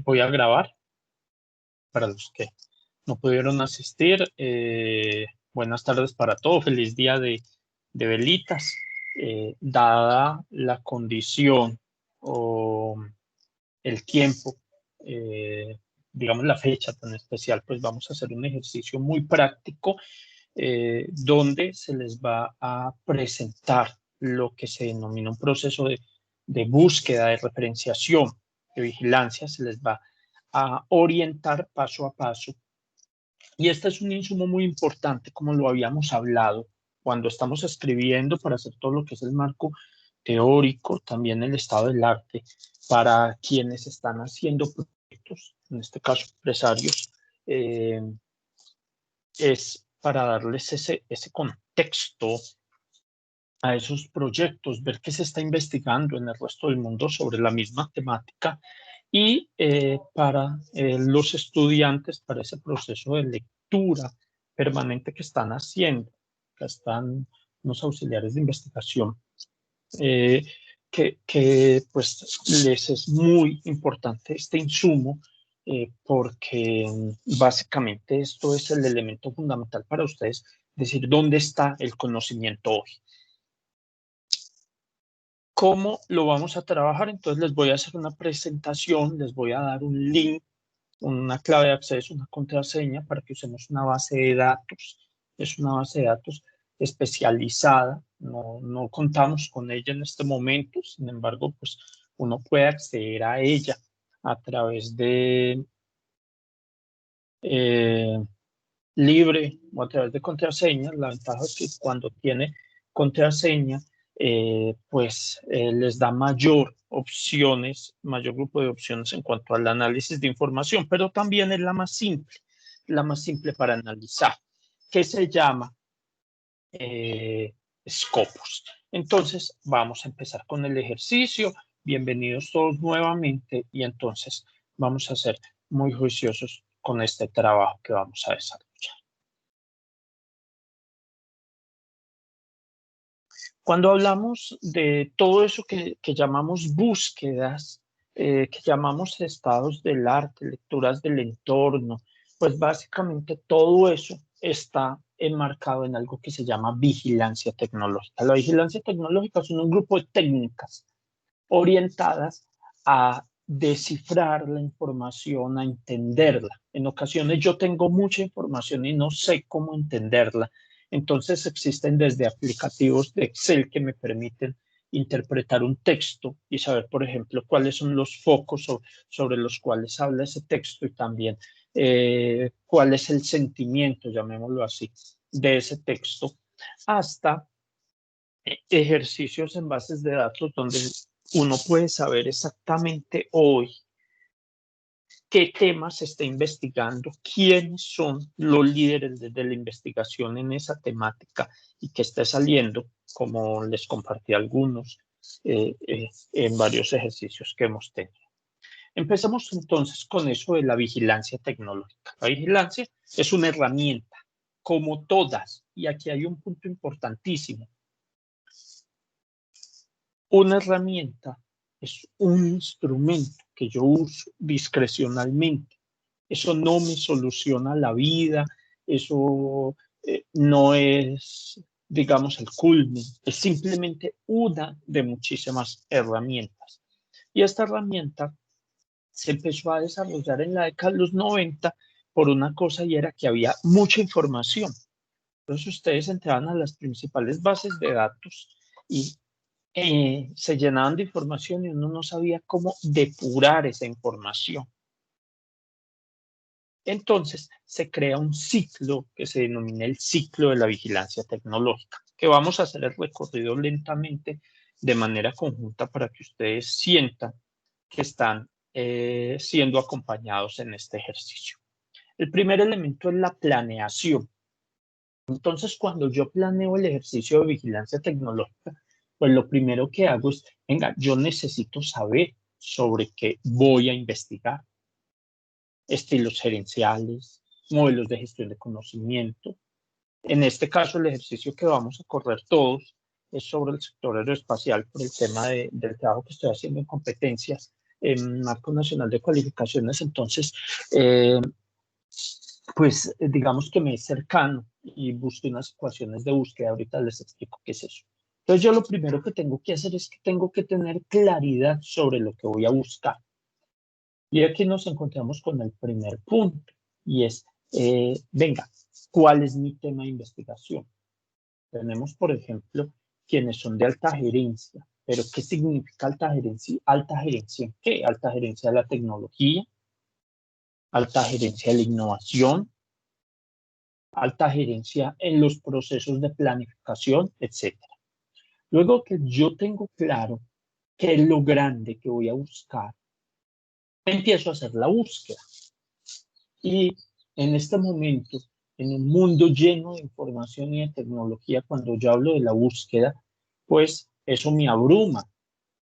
Voy a grabar para los que no pudieron asistir. Buenas tardes para todos. Feliz día de velitas. Dada la condición o el tiempo, digamos la fecha tan especial, pues vamos a hacer un ejercicio muy práctico donde se les va a presentar lo que se denomina un proceso de búsqueda, de referenciación, de vigilancia. Se les va a orientar paso a paso. Y este es un insumo muy importante, como lo habíamos hablado, cuando estamos escribiendo para hacer todo lo que es el marco teórico, también el estado del arte, para quienes están haciendo proyectos, en este caso empresarios, es para darles ese contexto a esos proyectos, ver qué se está investigando en el resto del mundo sobre la misma temática y para los estudiantes, para ese proceso de lectura permanente que están haciendo, que están los auxiliares de investigación, que pues les es muy importante este insumo porque básicamente esto es el elemento fundamental para ustedes, decir, ¿dónde está el conocimiento hoy? ¿Cómo lo vamos a trabajar? Entonces les voy a hacer una presentación, les voy a dar un link, una clave de acceso, una contraseña para que usemos una base de datos. Es una base de datos especializada, no contamos con ella en este momento, sin embargo, pues uno puede acceder a ella a través de libre o a través de contraseñas. La ventaja es que cuando tiene contraseña, les da mayor opciones, mayor grupo de opciones en cuanto al análisis de información, pero también es la más simple para analizar, que se llama Scopus. Entonces, vamos a empezar con el ejercicio. Bienvenidos todos nuevamente y entonces vamos a ser muy juiciosos con este trabajo que vamos a desarrollar. Cuando hablamos de todo eso que llamamos búsquedas, que llamamos estados del arte, lecturas del entorno, pues básicamente todo eso está enmarcado en algo que se llama vigilancia tecnológica. La vigilancia tecnológica son un grupo de técnicas orientadas a descifrar la información, a entenderla. En ocasiones yo tengo mucha información y no sé cómo entenderla. Entonces existen desde aplicativos de Excel que me permiten interpretar un texto y saber, por ejemplo, cuáles son los focos sobre los cuales habla ese texto y también cuál es el sentimiento, llamémoslo así, de ese texto, hasta ejercicios en bases de datos donde uno puede saber exactamente hoy qué temas se está investigando, quiénes son los líderes de la investigación en esa temática y qué está saliendo, como les compartí algunos en varios ejercicios que hemos tenido. Empezamos entonces con eso de la vigilancia tecnológica. La vigilancia es una herramienta, como todas, y aquí hay un punto importantísimo. Una herramienta es un instrumento que yo uso discrecionalmente. Eso no me soluciona la vida, eso no es, digamos, el culmen, es simplemente una de muchísimas herramientas. Y esta herramienta se empezó a desarrollar en la década de los 90 por una cosa y era que había mucha información. Entonces ustedes entraban a las principales bases de datos y se llenaban de información y uno no sabía cómo depurar esa información. Entonces se crea un ciclo que se denomina el ciclo de la vigilancia tecnológica, que vamos a hacer el recorrido lentamente de manera conjunta para que ustedes sientan que están siendo acompañados en este ejercicio. El primer elemento es la planeación. Entonces, cuando yo planeo el ejercicio de vigilancia tecnológica, pues lo primero que hago es, venga, yo necesito saber sobre qué voy a investigar. Estilos gerenciales, modelos de gestión de conocimiento. En este caso, el ejercicio que vamos a correr todos es sobre el sector aeroespacial por el tema del trabajo que estoy haciendo en competencias. Marco Nacional de Cualificaciones, entonces, pues digamos que me es cercano y busqué unas ecuaciones de búsqueda. Ahorita les explico qué es eso. Entonces yo lo primero que tengo que hacer es que tengo que tener claridad sobre lo que voy a buscar. Y aquí nos encontramos con el primer punto y es, venga, ¿cuál es mi tema de investigación? Tenemos, por ejemplo, quienes son de alta gerencia. ¿Pero qué significa alta gerencia? ¿Alta gerencia en qué? Alta gerencia de la tecnología, alta gerencia de la innovación, alta gerencia en los procesos de planificación, etcétera. Luego que yo tengo claro qué es lo grande que voy a buscar, empiezo a hacer la búsqueda. Y en este momento, en un mundo lleno de información y de tecnología, cuando yo hablo de la búsqueda, pues eso me abruma,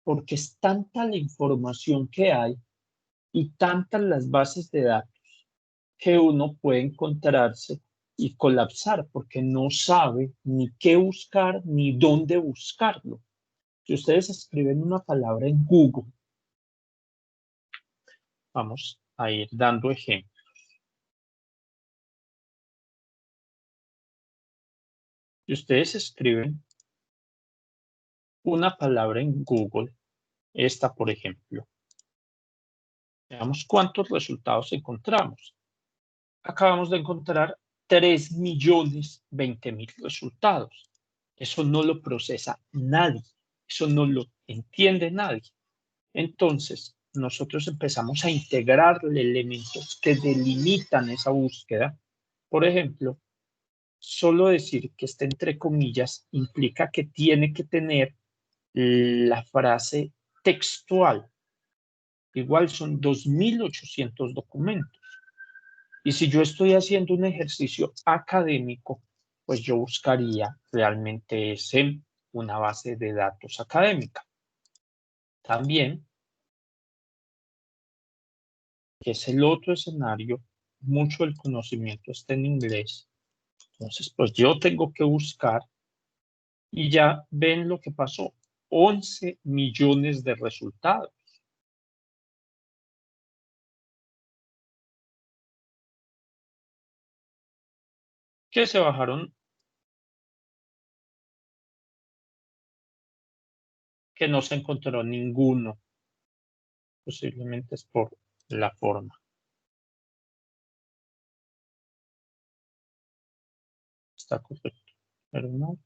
porque es tanta la información que hay y tantas las bases de datos que uno puede encontrarse y colapsar porque no sabe ni qué buscar ni dónde buscarlo. Si ustedes escriben una palabra en Google, vamos a ir dando ejemplos. Si ustedes escriben una palabra en Google, esta por ejemplo, veamos cuántos resultados encontramos. Acabamos de encontrar 3.020.000 resultados. Eso no lo procesa nadie, eso no lo entiende nadie. Entonces, nosotros empezamos a integrarle elementos que delimitan esa búsqueda. Por ejemplo, solo decir que está entre comillas implica que tiene que tener la frase textual. Igual son 2.800 documentos. Y si yo estoy haciendo un ejercicio académico, pues yo buscaría realmente una base de datos académica. También, que es el otro escenario, mucho del conocimiento está en inglés. Entonces, pues yo tengo que buscar y ya ven lo que pasó. 11 millones de resultados. Que se bajaron, que no se encontró ninguno. Posiblemente es por la forma. Está correcto. Pero no.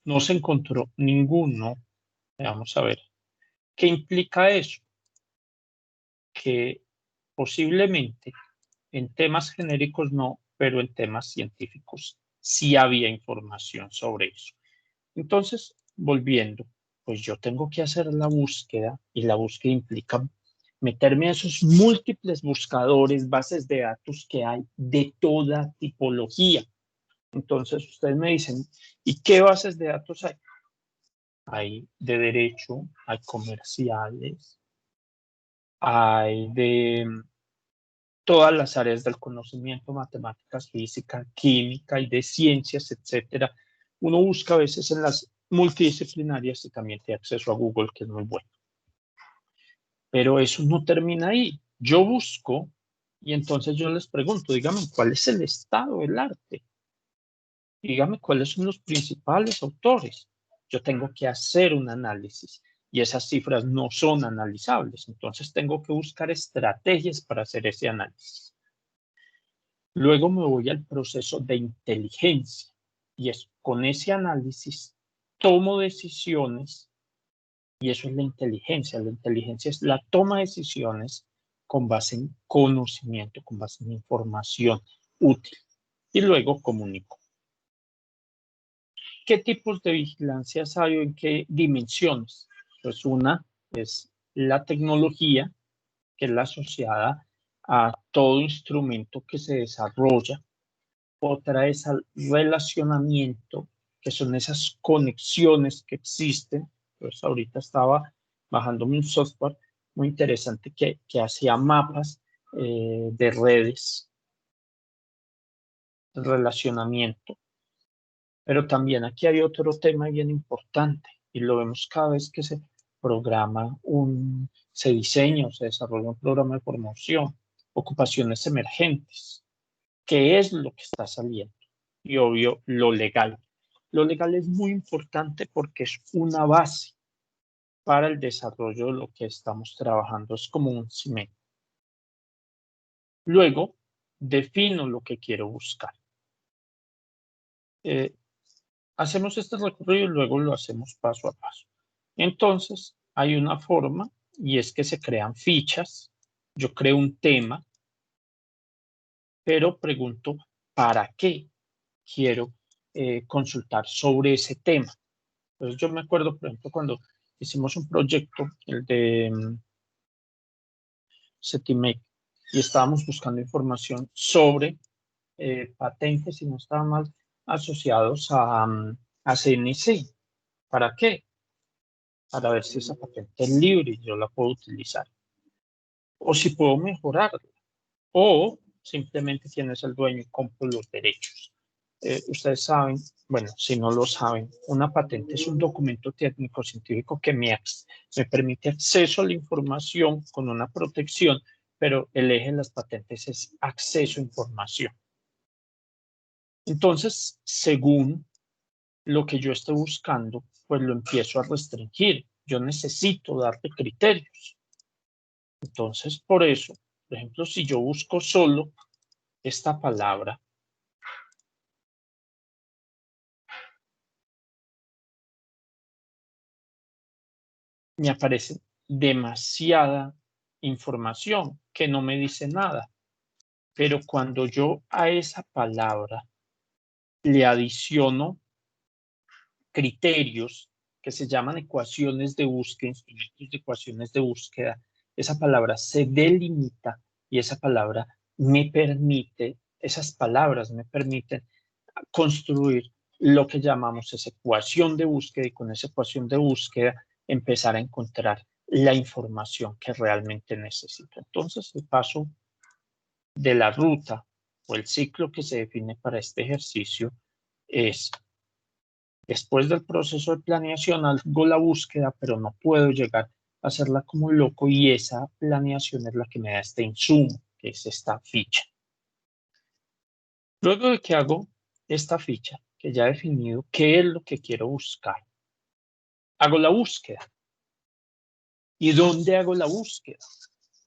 No se encontró ninguno. Vamos a ver. ¿Qué implica eso? Que posiblemente en temas genéricos no, pero en temas científicos sí había información sobre eso. Entonces, volviendo, pues yo tengo que hacer la búsqueda y la búsqueda implica meterme a esos múltiples buscadores, bases de datos que hay de toda tipología. Entonces, ustedes me dicen, ¿y qué bases de datos hay? Hay de derecho, hay comerciales, hay de todas las áreas del conocimiento, matemáticas, física, química y de ciencias, etcétera. Uno busca a veces en las multidisciplinarias y también tiene acceso a Google, que es muy bueno. Pero eso no termina ahí. Yo busco y entonces yo les pregunto, dígame, ¿cuál es el estado del arte? Dígame cuáles son los principales autores. Yo tengo que hacer un análisis y esas cifras no son analizables. Entonces tengo que buscar estrategias para hacer ese análisis. Luego me voy al proceso de inteligencia y es con ese análisis tomo decisiones y eso es la inteligencia. La inteligencia es la toma de decisiones con base en conocimiento, con base en información útil y luego comunico. ¿Qué tipos de vigilancias hay o en qué dimensiones? Pues una es la tecnología, que es la asociada a todo instrumento que se desarrolla. Otra es al relacionamiento, que son esas conexiones que existen. Pues ahorita estaba bajándome un software muy interesante que hacía mapas de redes relacionamiento. Pero también aquí hay otro tema bien importante y lo vemos cada vez que se programa se diseña o se desarrolla un programa de promoción, ocupaciones emergentes. ¿Qué es lo que está saliendo? Y obvio, lo legal. Lo legal es muy importante porque es una base para el desarrollo de lo que estamos trabajando. Es como un cimiento. Luego, defino lo que quiero buscar. Hacemos este recorrido y luego lo hacemos paso a paso. Entonces, hay una forma y es que se crean fichas. Yo creo un tema, pero pregunto, ¿para qué quiero consultar sobre ese tema? Entonces, yo me acuerdo, por ejemplo, cuando hicimos un proyecto, el de Cetimec, y estábamos buscando información sobre patentes, si no estaban mal, asociados a CNC. ¿Para qué? Para ver si esa patente es libre y yo la puedo utilizar. O si puedo mejorarla. O simplemente quién es el dueño y compro los derechos. Ustedes saben, bueno, si no lo saben, una patente es un documento técnico científico que me permite acceso a la información con una protección, pero el eje de las patentes es acceso a información. Entonces, según lo que yo esté buscando, pues lo empiezo a restringir. Yo necesito darle criterios. Entonces, por eso, por ejemplo, si yo busco solo esta palabra, me aparece demasiada información que no me dice nada. Pero cuando yo a esa palabra le adiciono criterios que se llaman ecuaciones de búsqueda, instrumentos de ecuaciones de búsqueda, esa palabra se delimita y esa palabra esas palabras me permiten construir lo que llamamos esa ecuación de búsqueda y con esa ecuación de búsqueda empezar a encontrar la información que realmente necesito. Entonces, el paso de la ruta o el ciclo que se define para este ejercicio es, después del proceso de planeación, hago la búsqueda, pero no puedo llegar a hacerla como loco y esa planeación es la que me da este insumo, que es esta ficha. Luego de que hago esta ficha, que ya he definido qué es lo que quiero buscar, hago la búsqueda. ¿Y dónde hago la búsqueda?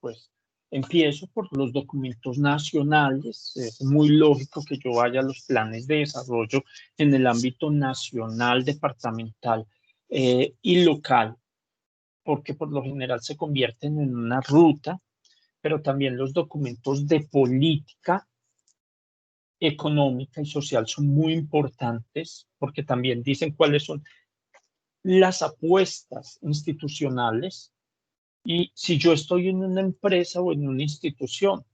Pues empiezo por los documentos nacionales. Es muy lógico que yo vaya a los planes de desarrollo en el ámbito nacional, departamental y local, porque por lo general se convierten en una ruta, pero también los documentos de política económica y social son muy importantes porque también dicen cuáles son las apuestas institucionales y si yo estoy en una empresa o en una institución,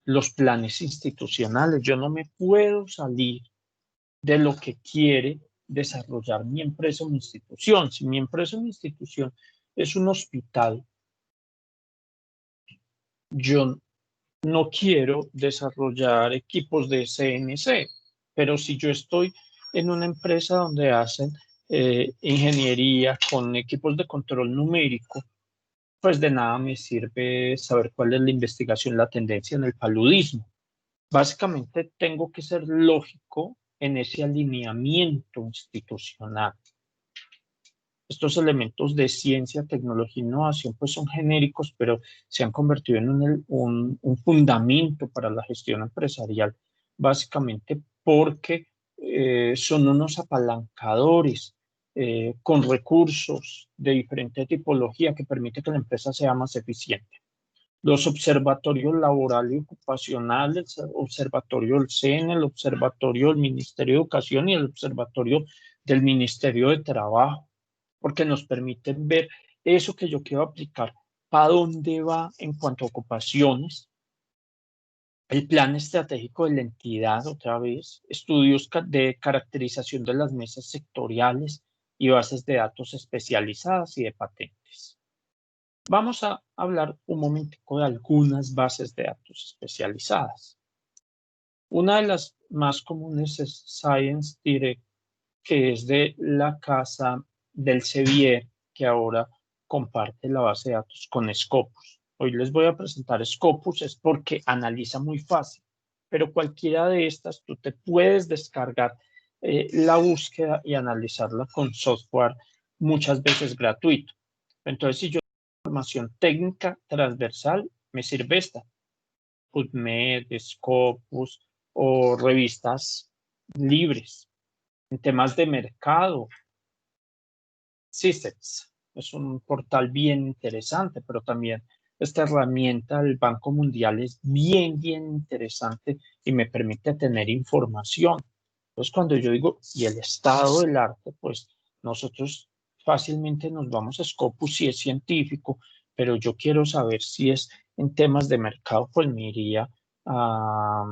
los planes institucionales, yo no me puedo salir de lo que quiere desarrollar mi empresa o mi institución. Si mi empresa o mi institución es un hospital, yo no quiero desarrollar equipos de CNC, pero si yo estoy en una empresa donde hacen ingeniería con equipos de control numérico, pues de nada me sirve saber cuál es la investigación, la tendencia en el paludismo. Básicamente tengo que ser lógico en ese alineamiento institucional. Estos elementos de ciencia, tecnología e innovación pues son genéricos, pero se han convertido en un fundamento para la gestión empresarial, básicamente porque son unos apalancadores con recursos de diferente tipología que permite que la empresa sea más eficiente. Los observatorios laboral y ocupacional, el observatorio del CEN, el observatorio del Ministerio de Educación y el observatorio del Ministerio de Trabajo, porque nos permiten ver eso que yo quiero aplicar, para dónde va en cuanto a ocupaciones, el plan estratégico de la entidad, otra vez, estudios de caracterización de las mesas sectoriales y bases de datos especializadas y de patentes. Vamos a hablar un momentico de algunas bases de datos especializadas. Una de las más comunes es Science Direct, que es de la casa del Sevier, que ahora comparte la base de datos con Scopus. Hoy les voy a presentar Scopus, es porque analiza muy fácil, pero cualquiera de estas tú te puedes descargar la búsqueda y analizarla con software muchas veces gratuito. Entonces, si yo tengo información técnica transversal, me sirve esta, PubMed, Scopus o revistas libres. En temas de mercado, Systems es un portal bien interesante, pero también esta herramienta del Banco Mundial es bien interesante y me permite tener información. Entonces, cuando yo digo, y el estado del arte, pues nosotros fácilmente nos vamos a Scopus si es científico, pero yo quiero saber si es en temas de mercado, pues me iría a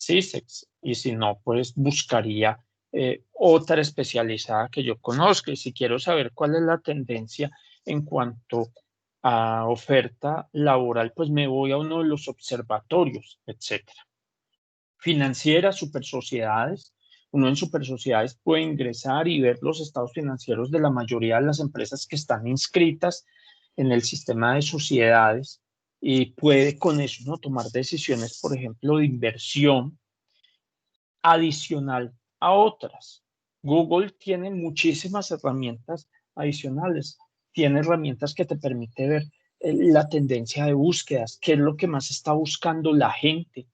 CISEX, y si no, pues buscaría otra especializada que yo conozca. Y si quiero saber cuál es la tendencia en cuanto a oferta laboral, pues me voy a uno de los observatorios, etcétera. Financieras, supersociedades. Uno en supersociedades puede ingresar y ver los estados financieros de la mayoría de las empresas que están inscritas en el sistema de sociedades y puede con eso no tomar decisiones, por ejemplo, de inversión adicional a otras. Google tiene muchísimas herramientas adicionales. Tiene herramientas que te permiten ver la tendencia de búsquedas, qué es lo que más está buscando la gente.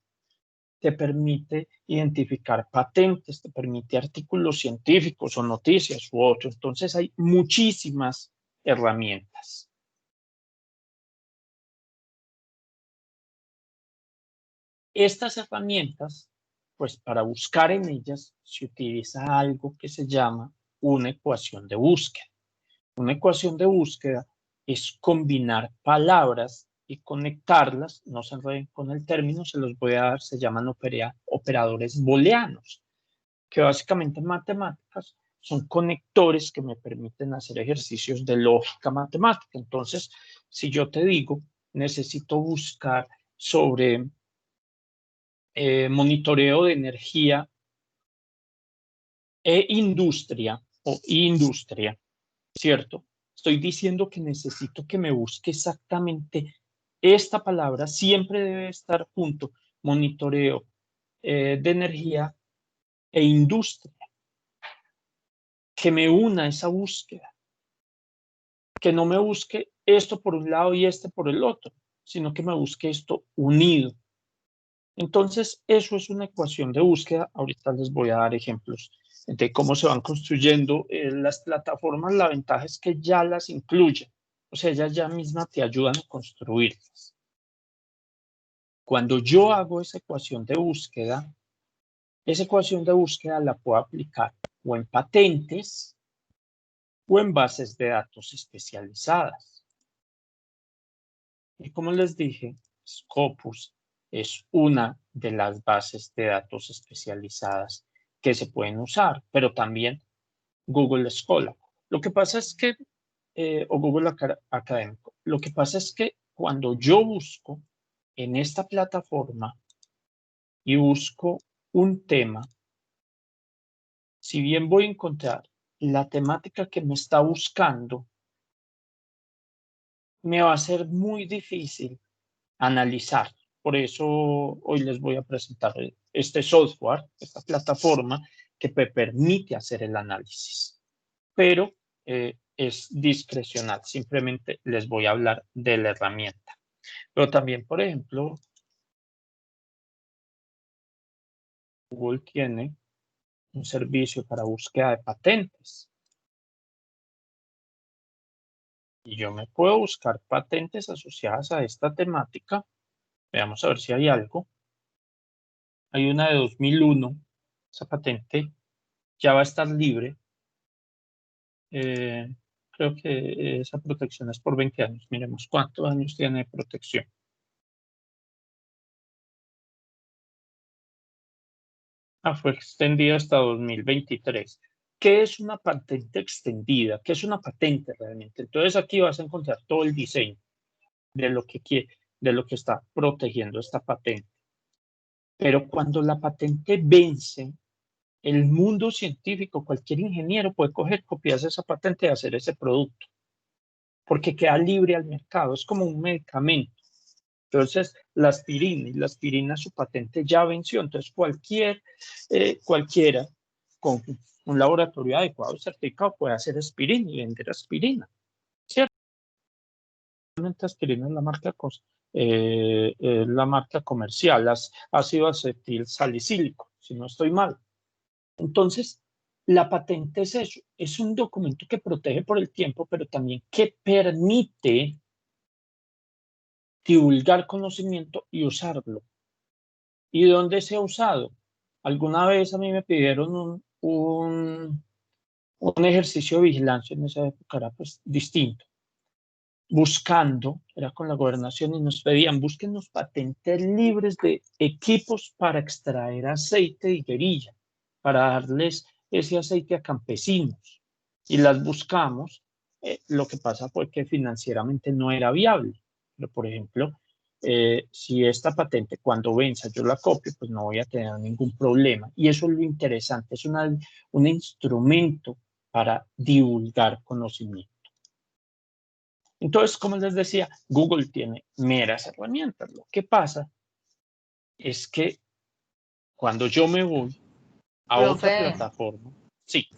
Te permite identificar patentes, te permite artículos científicos o noticias u otros. Entonces hay muchísimas herramientas. Estas herramientas, pues para buscar en ellas se utiliza algo que se llama una ecuación de búsqueda. Una ecuación de búsqueda es combinar palabras y conectarlas, no se enreden con el término, se los voy a dar, se llaman operadores booleanos, que básicamente en matemáticas son conectores que me permiten hacer ejercicios de lógica matemática. Entonces, si yo te digo, necesito buscar sobre monitoreo de energía industria, ¿cierto? Estoy diciendo que necesito que me busque exactamente esta palabra, siempre debe estar junto, monitoreo de energía e industria, que me una esa búsqueda, que no me busque esto por un lado y este por el otro, sino que me busque esto unido. Entonces, eso es una ecuación de búsqueda. Ahorita les voy a dar ejemplos de cómo se van construyendo las plataformas. La ventaja es que ya las incluyen, o sea, ellas ya mismas te ayudan a construirlas. Cuando yo hago esa ecuación de búsqueda la puedo aplicar o en patentes o en bases de datos especializadas. Y como les dije, Scopus es una de las bases de datos especializadas que se pueden usar, pero también Google Scholar. Lo que pasa es que, o Google Académico, lo que pasa es que cuando yo busco en esta plataforma y busco un tema, si bien voy a encontrar la temática que me está buscando, me va a ser muy difícil analizar. Por eso hoy les voy a presentar este software, esta plataforma que me permite hacer el análisis, pero es discrecional. Simplemente les voy a hablar de la herramienta. Pero también, por ejemplo, Google tiene un servicio para búsqueda de patentes. Y yo me puedo buscar patentes asociadas a esta temática. Veamos a ver si hay algo. Hay una de 2001. Esa patente ya va a estar libre. Eh, creo que esa protección es por 20 años. Miremos cuántos años tiene de protección. Fue extendida hasta 2023. ¿Qué es una patente extendida? ¿Qué es una patente realmente? Entonces aquí vas a encontrar todo el diseño de lo que está protegiendo esta patente. Pero cuando la patente vence, el mundo científico, cualquier ingeniero puede coger, copiarse esa patente y hacer ese producto, porque queda libre al mercado, es como un medicamento. Entonces, la aspirina su patente ya venció, entonces cualquiera con un laboratorio adecuado certificado puede hacer aspirina y vender aspirina, ¿cierto? Realmente aspirina es la marca comercial, ácido acetil salicílico, si no estoy mal. Entonces, la patente es eso, es un documento que protege por el tiempo, pero también que permite divulgar conocimiento y usarlo. ¿Y dónde se ha usado? Alguna vez a mí me pidieron un ejercicio de vigilancia, en esa época era pues distinto, buscando, era con la gobernación y nos pedían, búsquenos patentes libres de equipos para extraer aceite de higuerilla, para darles ese aceite a campesinos. Y las buscamos, lo que pasa fue que financieramente no era viable. Pero, por ejemplo, si esta patente cuando venza yo la copio, pues no voy a tener ningún problema. Y eso es lo interesante, es un instrumento para divulgar conocimiento. Entonces, como les decía, Google tiene meras herramientas. Lo que pasa es que cuando yo me voy a otra Profe, plataforma, sí,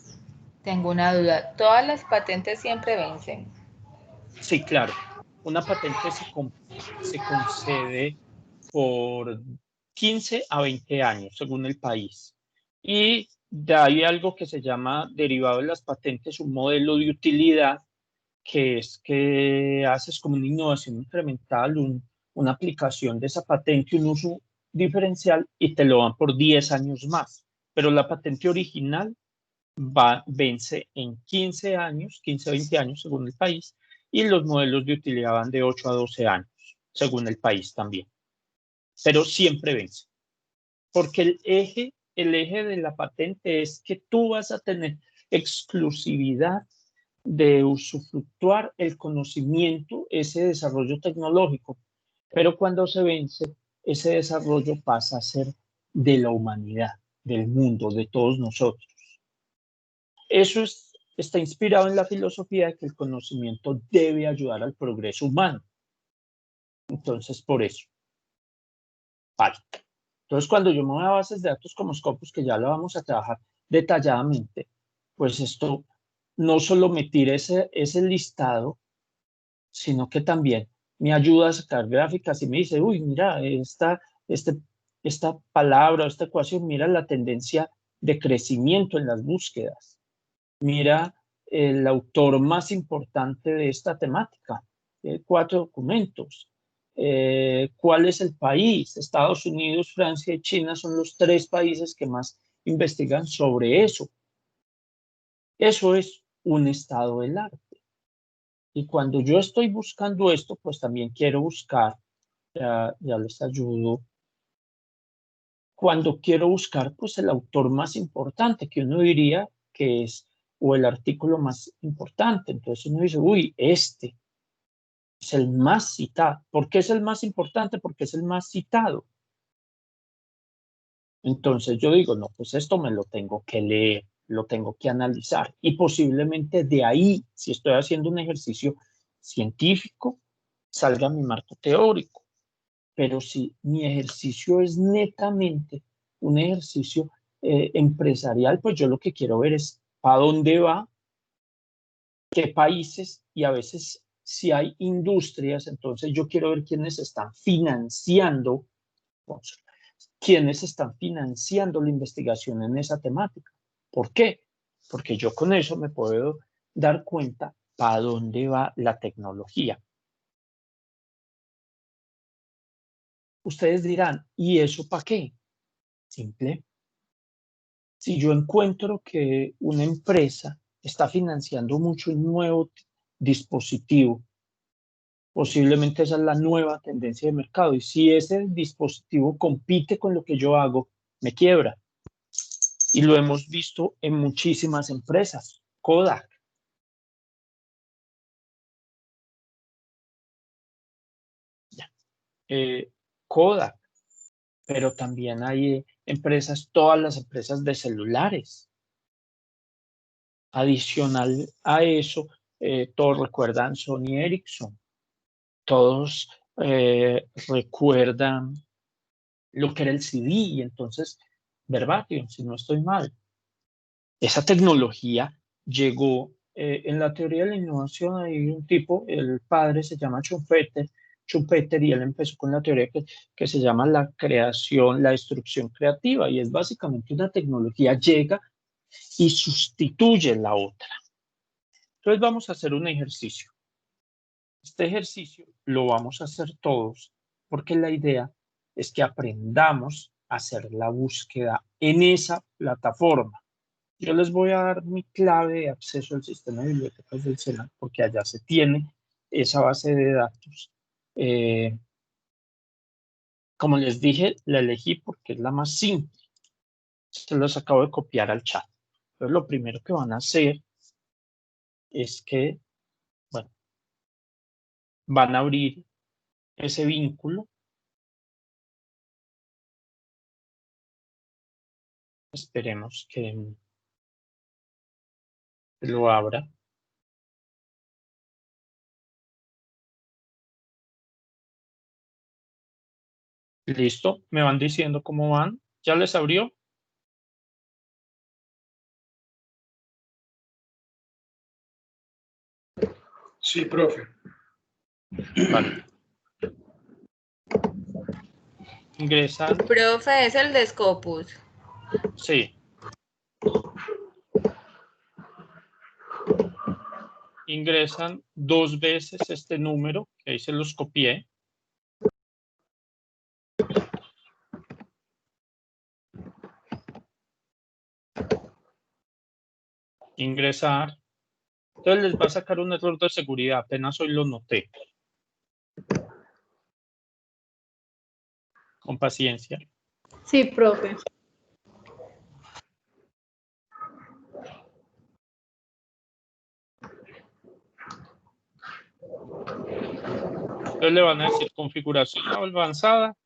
tengo una duda. ¿Todas las patentes siempre vencen? sí, claro, una patente se concede por 15 a 20 años, según el país. Y de ahí algo que se llama derivado de las patentes, un modelo de utilidad, que es que haces como una innovación incremental, una aplicación de esa patente, un uso diferencial y te lo dan por 10 años más. Pero la patente original vence en 15 años, 15 a 20 años según el país, y los modelos de utilidad van de 8 a 12 años según el país también. Pero siempre vence, porque el eje de la patente es que tú vas a tener exclusividad de usufructuar el conocimiento, ese desarrollo tecnológico. Pero cuando se vence, ese desarrollo pasa a ser de la humanidad, del mundo, de todos nosotros. Eso está inspirado en la filosofía de que el conocimiento debe ayudar al progreso humano. Entonces, por eso. Vale. Entonces, cuando yo me voy a bases de datos como Scopus, que ya lo vamos a trabajar detalladamente, pues esto no solo me tira ese listado, sino que también me ayuda a sacar gráficas y me dice, uy, mira, esta palabra, esta ecuación, mira la tendencia de crecimiento en las búsquedas. Mira el autor más importante de esta temática, 4 documentos. ¿Cuál es el país? Estados Unidos, Francia y China son los 3 países que más investigan sobre eso. Eso es un estado del arte. Y cuando yo estoy buscando esto, pues también quiero buscar, ya les ayudo, cuando quiero buscar, pues el autor más importante, que uno diría que es, o el artículo más importante. Entonces uno dice, uy, este es el más citado. ¿Por qué es el más importante? Porque es el más citado. Entonces yo digo, no, pues esto me lo tengo que leer, lo tengo que analizar. Y posiblemente de ahí, si estoy haciendo un ejercicio científico, salga mi marco teórico. Pero si mi ejercicio es netamente un ejercicio empresarial, pues yo lo que quiero ver es a dónde va, qué países y a veces si hay industrias, entonces yo quiero ver quiénes están financiando la investigación en esa temática. ¿Por qué? Porque yo con eso me puedo dar cuenta para dónde va la tecnología. Ustedes dirán, ¿y eso para qué? Simple. Si yo encuentro que una empresa está financiando mucho un nuevo dispositivo, posiblemente esa es la nueva tendencia de mercado. Y si ese dispositivo compite con lo que yo hago, me quiebra. Y lo hemos visto en muchísimas empresas. Kodak. Ya. Kodak. pero también hay empresas, todas las empresas de celulares. Adicional a eso, todos recuerdan Sony Ericsson, todos recuerdan lo que era el CD, y entonces, Verbatim, si no estoy mal, esa tecnología llegó en la teoría de la innovación. Hay un tipo, el padre se llama Schumpeter, y él empezó con la teoría que se llama la creación, la destrucción creativa, y es básicamente una tecnología llega y sustituye la otra. Entonces vamos a hacer un ejercicio. Este ejercicio lo vamos a hacer todos porque la idea es que aprendamos a hacer la búsqueda en esa plataforma. Yo les voy a dar mi clave de acceso al sistema de bibliotecas del SENA porque allá se tiene esa base de datos. Como les dije, la elegí porque es la más simple. Se los acabo de copiar al chat. Entonces lo primero que van a hacer es que, bueno, van a abrir ese vínculo. Esperemos que lo abra. Listo, me van diciendo cómo van. ¿Ya les abrió? Sí, profe. Vale. Ingresan. Profe, es el de Scopus. Sí. Ingresan 2 veces este número, que ahí se los copié. Ingresar. Entonces les va a sacar un error de seguridad, apenas hoy lo noté. Con paciencia. Sí, profe. Entonces le van a decir configuración avanzada,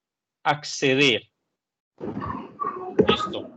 acceder. Listo.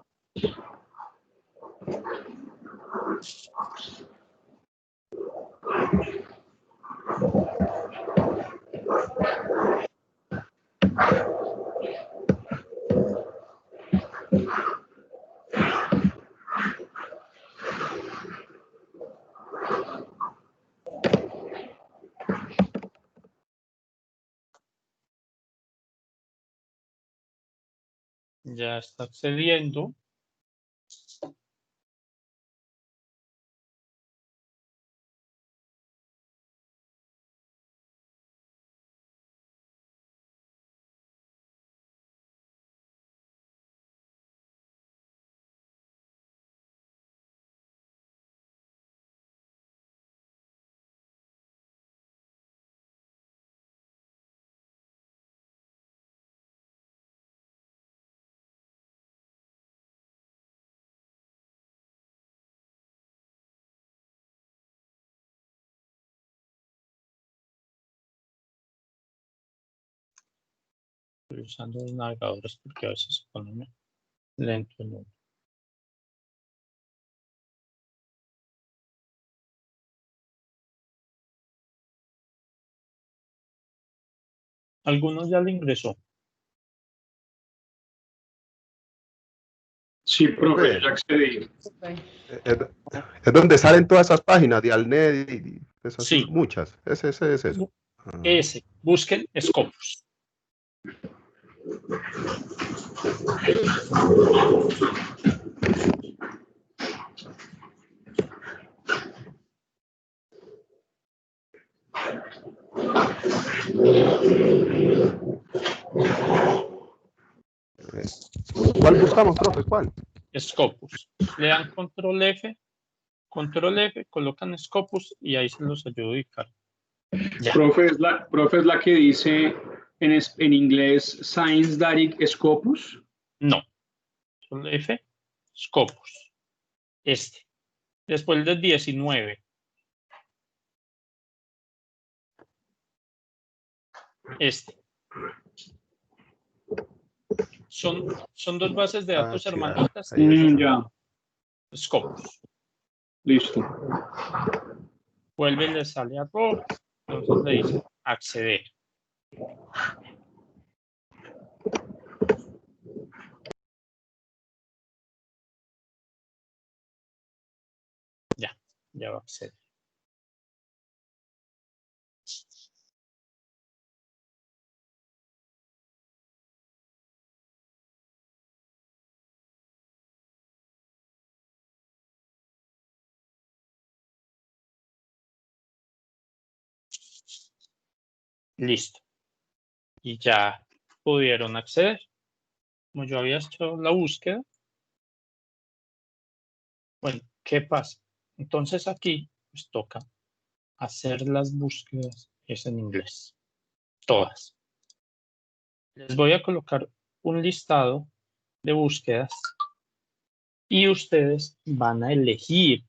Ya está accediendo. Estoy usando los navegadores porque a veces se pone lento el mundo. Algunos ya le ingresó. Sí, profe, ya accedí. Es donde salen todas esas páginas de Alnet y esas Sí. muchas. Ese es eso. Ese. Busquen Scopus. ¿Cuál buscamos, profe? ¿Cuál? Scopus. Le dan control F, colocan Scopus y ahí se los ayudo a ubicar. Ya. Profe, es la que dice en inglés Science Daric Scopus. No. Control F, Scopus. Este. Después del 19. Este. son dos bases de datos sí, hermanitas. ahí Ya, Scopus. listo. Vuelve y le sale error. Entonces le dice acceder. Ya va a acceder. Listo. Y ya pudieron acceder. Como yo había hecho la búsqueda. Bueno, ¿qué pasa? Entonces aquí pues toca hacer las búsquedas es en inglés. Todas. Les voy a colocar un listado de búsquedas y ustedes van a elegir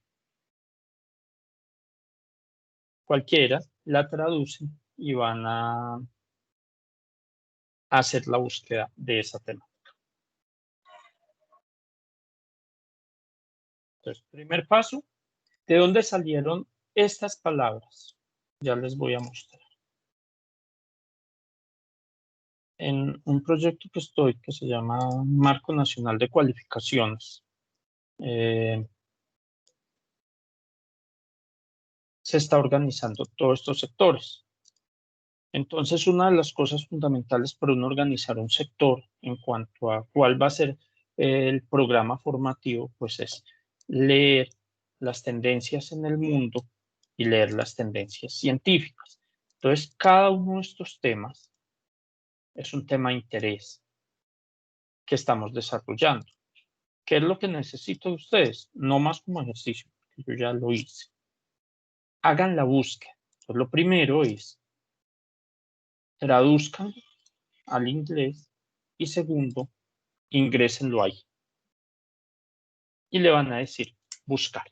cualquiera, la traducen y van a hacer la búsqueda de esa temática. Entonces, primer paso, ¿de dónde salieron estas palabras? Ya les voy a mostrar. En un proyecto que estoy que se llama Marco Nacional de Cualificaciones. Se está organizando todos estos sectores. Entonces, una de las cosas fundamentales para uno organizar un sector en cuanto a cuál va a ser el programa formativo, pues es leer las tendencias en el mundo y leer las tendencias científicas. Entonces, cada uno de estos temas es un tema de interés que estamos desarrollando. ¿Qué es lo que necesito de ustedes? No más como ejercicio, porque yo ya lo hice. Hagan la búsqueda. Entonces, lo primero es traduzcan al inglés y segundo, ingrésenlo ahí. Y le van a decir buscar.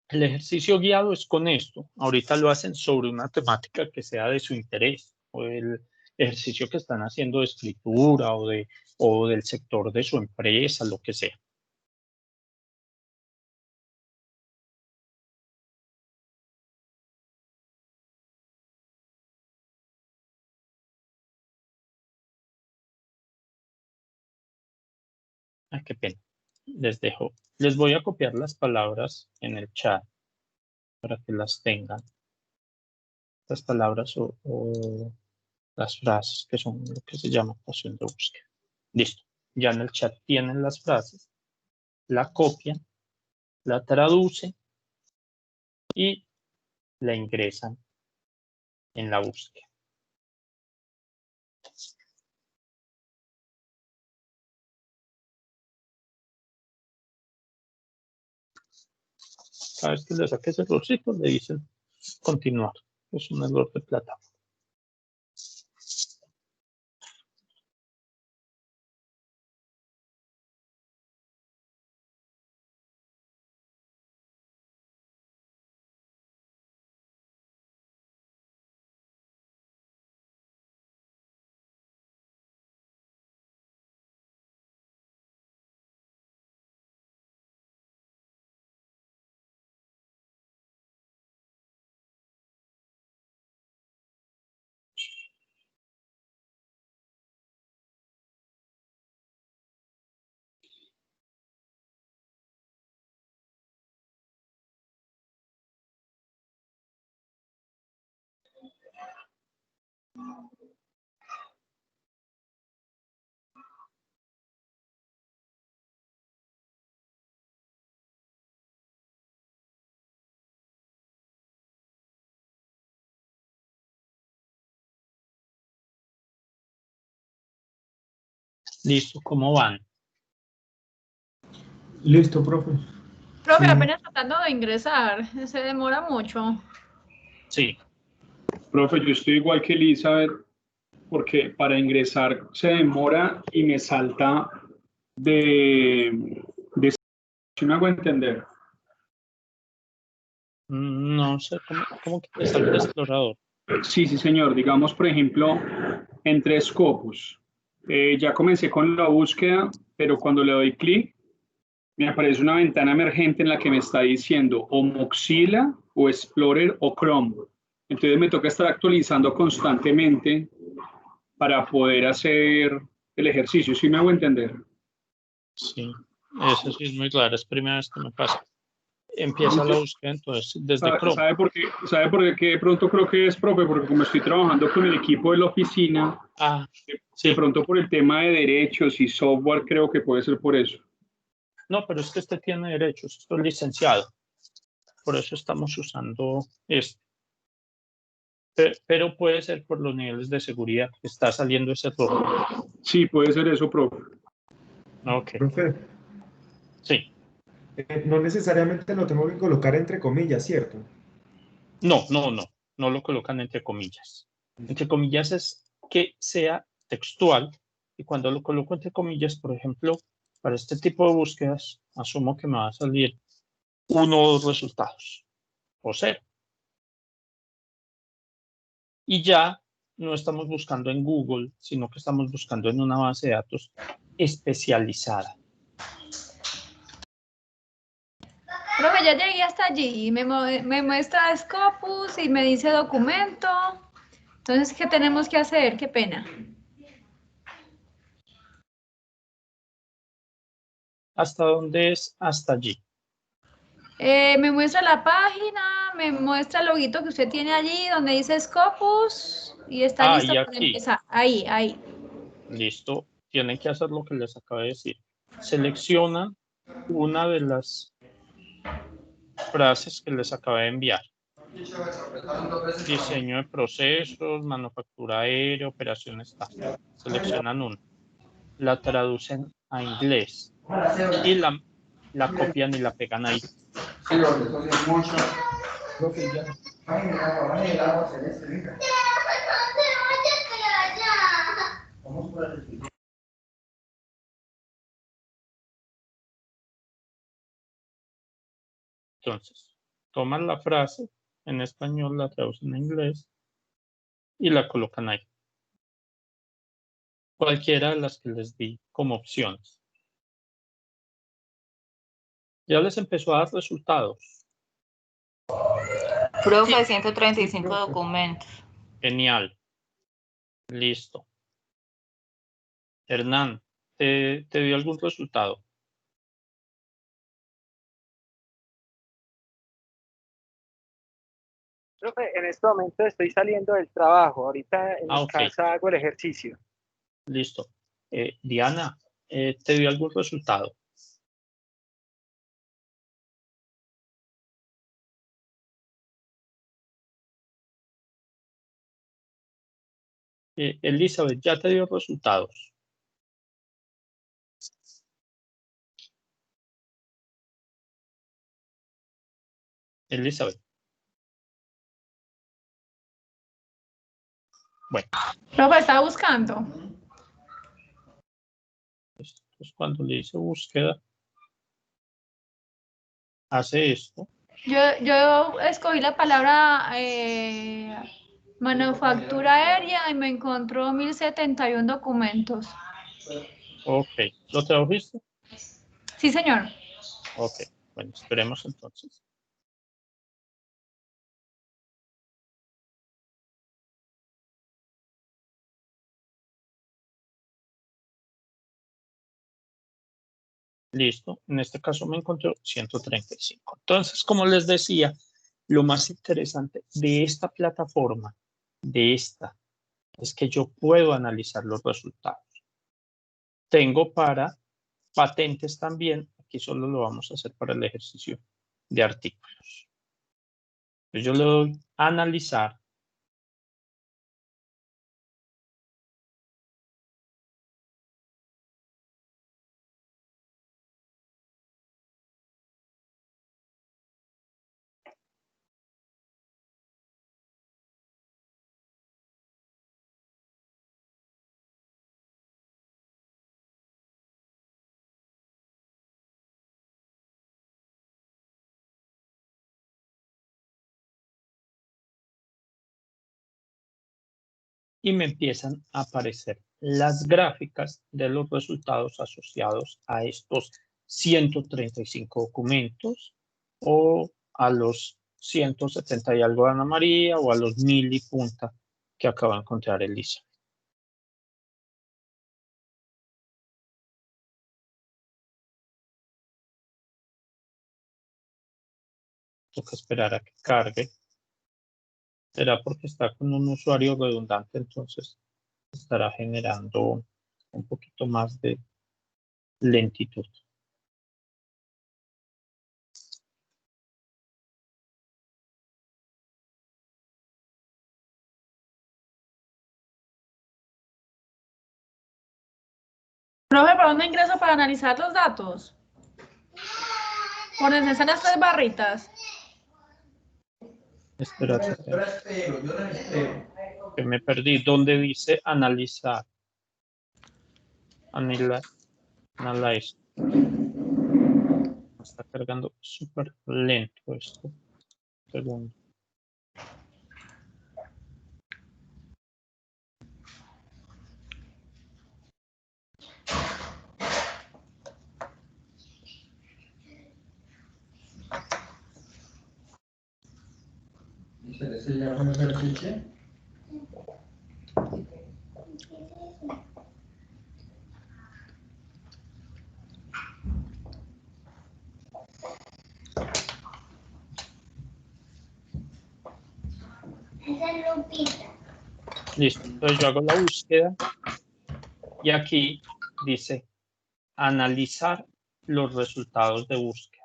El ejercicio guiado es con esto. Ahorita lo hacen sobre una temática que sea de su interés o el ejercicio que están haciendo de escritura o del sector de su empresa, lo que sea. Ay, qué pena. Les dejo. Les voy a copiar las palabras en el chat para que las tengan. Las palabras o las frases que son lo que se llama ecuación de búsqueda. Listo. Ya en el chat tienen las frases. La copian, la traducen y la ingresan en la búsqueda. Cada vez que le saque ese errorcito, le dicen continuar. Es un error de plataforma. Listo, ¿cómo van? Listo, profe. Profe, Sí. apenas tratando de ingresar, se demora mucho. Sí. Profe, yo estoy igual que Elizabeth, porque para ingresar se demora y me salta de Si me hago entender. No sé, ¿cómo que te sale el explorador? Sí, sí, señor. Digamos, por ejemplo, entre Scopus. Ya comencé con la búsqueda, pero cuando le doy clic, me aparece una ventana emergente en la que me está diciendo o Mozilla, o Explorer, o Chrome. Entonces me toca estar actualizando constantemente para poder hacer el ejercicio. ¿Sí me hago entender? Sí, eso sí es muy claro, es primera vez que me pasa. Empieza la búsqueda entonces desde Chrome. ¿Sabe por qué de pronto creo que es, profe? Porque como estoy trabajando con el equipo de la oficina, Ah, de sí. pronto por el tema de derechos y software, creo que puede ser por eso. No, pero es que este tiene derechos, esto es licenciado. Por eso estamos usando esto. Pero puede ser por los niveles de seguridad que está saliendo ese error. Sí, puede ser eso, profe. Ok, Profe, sí. no necesariamente lo tengo que colocar entre comillas, ¿cierto? No lo colocan entre comillas. Entre comillas es que sea textual y cuando lo coloco entre comillas, por ejemplo, para este tipo de búsquedas, asumo que me va a salir uno o dos resultados o cero. Y ya no estamos buscando en Google, sino que estamos buscando en una base de datos especializada. Profe, ya llegué hasta allí. Me muestra Scopus y me dice documento. Entonces, ¿qué tenemos que hacer? Qué pena. ¿Hasta dónde es? Hasta allí. Me muestra la página, me muestra el loguito que usted tiene allí donde dice Scopus y está listo Y para aquí, empezar. Ahí. listo. Tienen que hacer lo que les acabo de decir. Seleccionan una de las frases que les acabé de enviar. Diseño de procesos, manufactura aérea, operaciones tal. Seleccionan una, la traducen a inglés y la copian y la pegan ahí. Profe, ya. Entonces, toman la frase en español, la traducen a inglés y la colocan ahí. Cualquiera de las que les di como opciones. Ya les empezó a dar resultados. Profe, 135 documentos. Genial. Listo. Hernán, ¿te dio algún resultado? Profe, en este momento estoy saliendo del trabajo. Ahorita en mi Ok, casa hago el ejercicio. listo. Diana, ¿te dio algún resultado? Elizabeth, ¿ya te dio resultados? Elizabeth. Bueno, Profe, está buscando. pues cuando le dice búsqueda, hace esto. Yo escogí la palabra manufactura aérea y me encontró 1071 documentos. Ok, ¿lo tradujiste? Sí, señor. Ok, bueno, esperemos entonces. Listo, en este caso me encontró 135. Entonces, como les decía, lo más interesante de esta plataforma, es que yo puedo analizar los resultados. Tengo para patentes también, aquí solo lo vamos a hacer para el ejercicio de artículos. Entonces yo le doy a analizar. y me empiezan a aparecer las gráficas de los resultados asociados a estos 135 documentos o a los 170 y algo de Ana María o a los 1000 y punta que acaba de encontrar Elisa. Toca esperar a que cargue. Será porque está con un usuario redundante, entonces estará generando un poquito más de lentitud. Profe, ¿para dónde ingreso para analizar los datos? ¿Por donde están las 3 barritas? Espérate, que me perdí. ¿Dónde dice analizar? Analyze. Está cargando súper lento esto. Segundo. Listo, entonces yo hago la búsqueda y aquí dice analizar los resultados de búsqueda.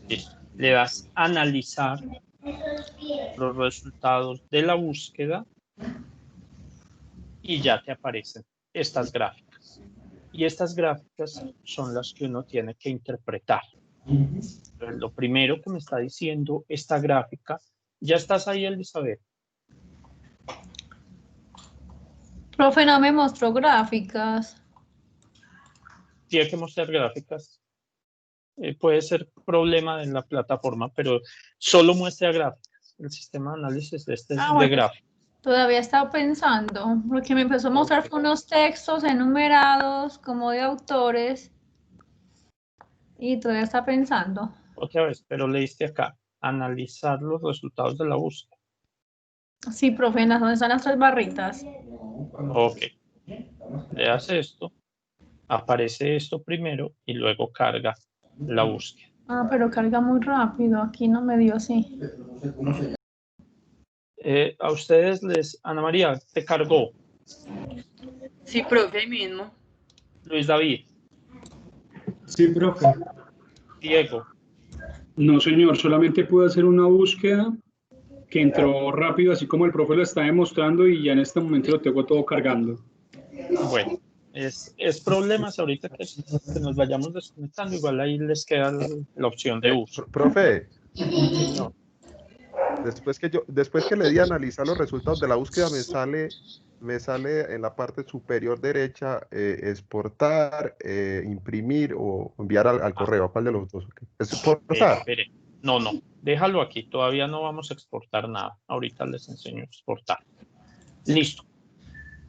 Listo. Le das a analizar los resultados de la búsqueda y ya te aparecen estas gráficas. Y estas gráficas son las que uno tiene que interpretar. Entonces, lo primero que me está diciendo esta gráfica, ¿ya estás ahí, Elizabeth? Profe, no me mostró gráficas. Tiene que mostrar gráficas. Puede ser problema de la plataforma, pero solo muestra gráficas. El sistema de análisis de este es de gráficas. Todavía estaba pensando, porque me empezó a mostrar unos textos enumerados como de autores y todavía está pensando. Otra vez, pero leíste acá, analizar los resultados de la búsqueda. Sí, profe, ¿dónde están las 3 barritas? Ok. Le hace esto, aparece esto primero y luego carga la búsqueda. Ah, pero carga muy rápido, aquí no me dio así. A ustedes Ana María, ¿te cargó? Sí, profe, ahí mismo. Luis David. Sí, profe. Diego. No, señor, solamente pude hacer una búsqueda que entró rápido, así como el profe lo está demostrando, y ya en este momento lo tengo todo cargando. Bueno, es problemas ahorita que nos vayamos desconectando, igual ahí les queda la opción de uso. Profe, Señor. después que le di a analizar los resultados de la búsqueda, me sale en la parte superior derecha exportar, imprimir o enviar al correo. ¿Cuál de los dos? Exportar. Espere. No, déjalo aquí, todavía no vamos a exportar nada. Ahorita les enseño a exportar. Listo.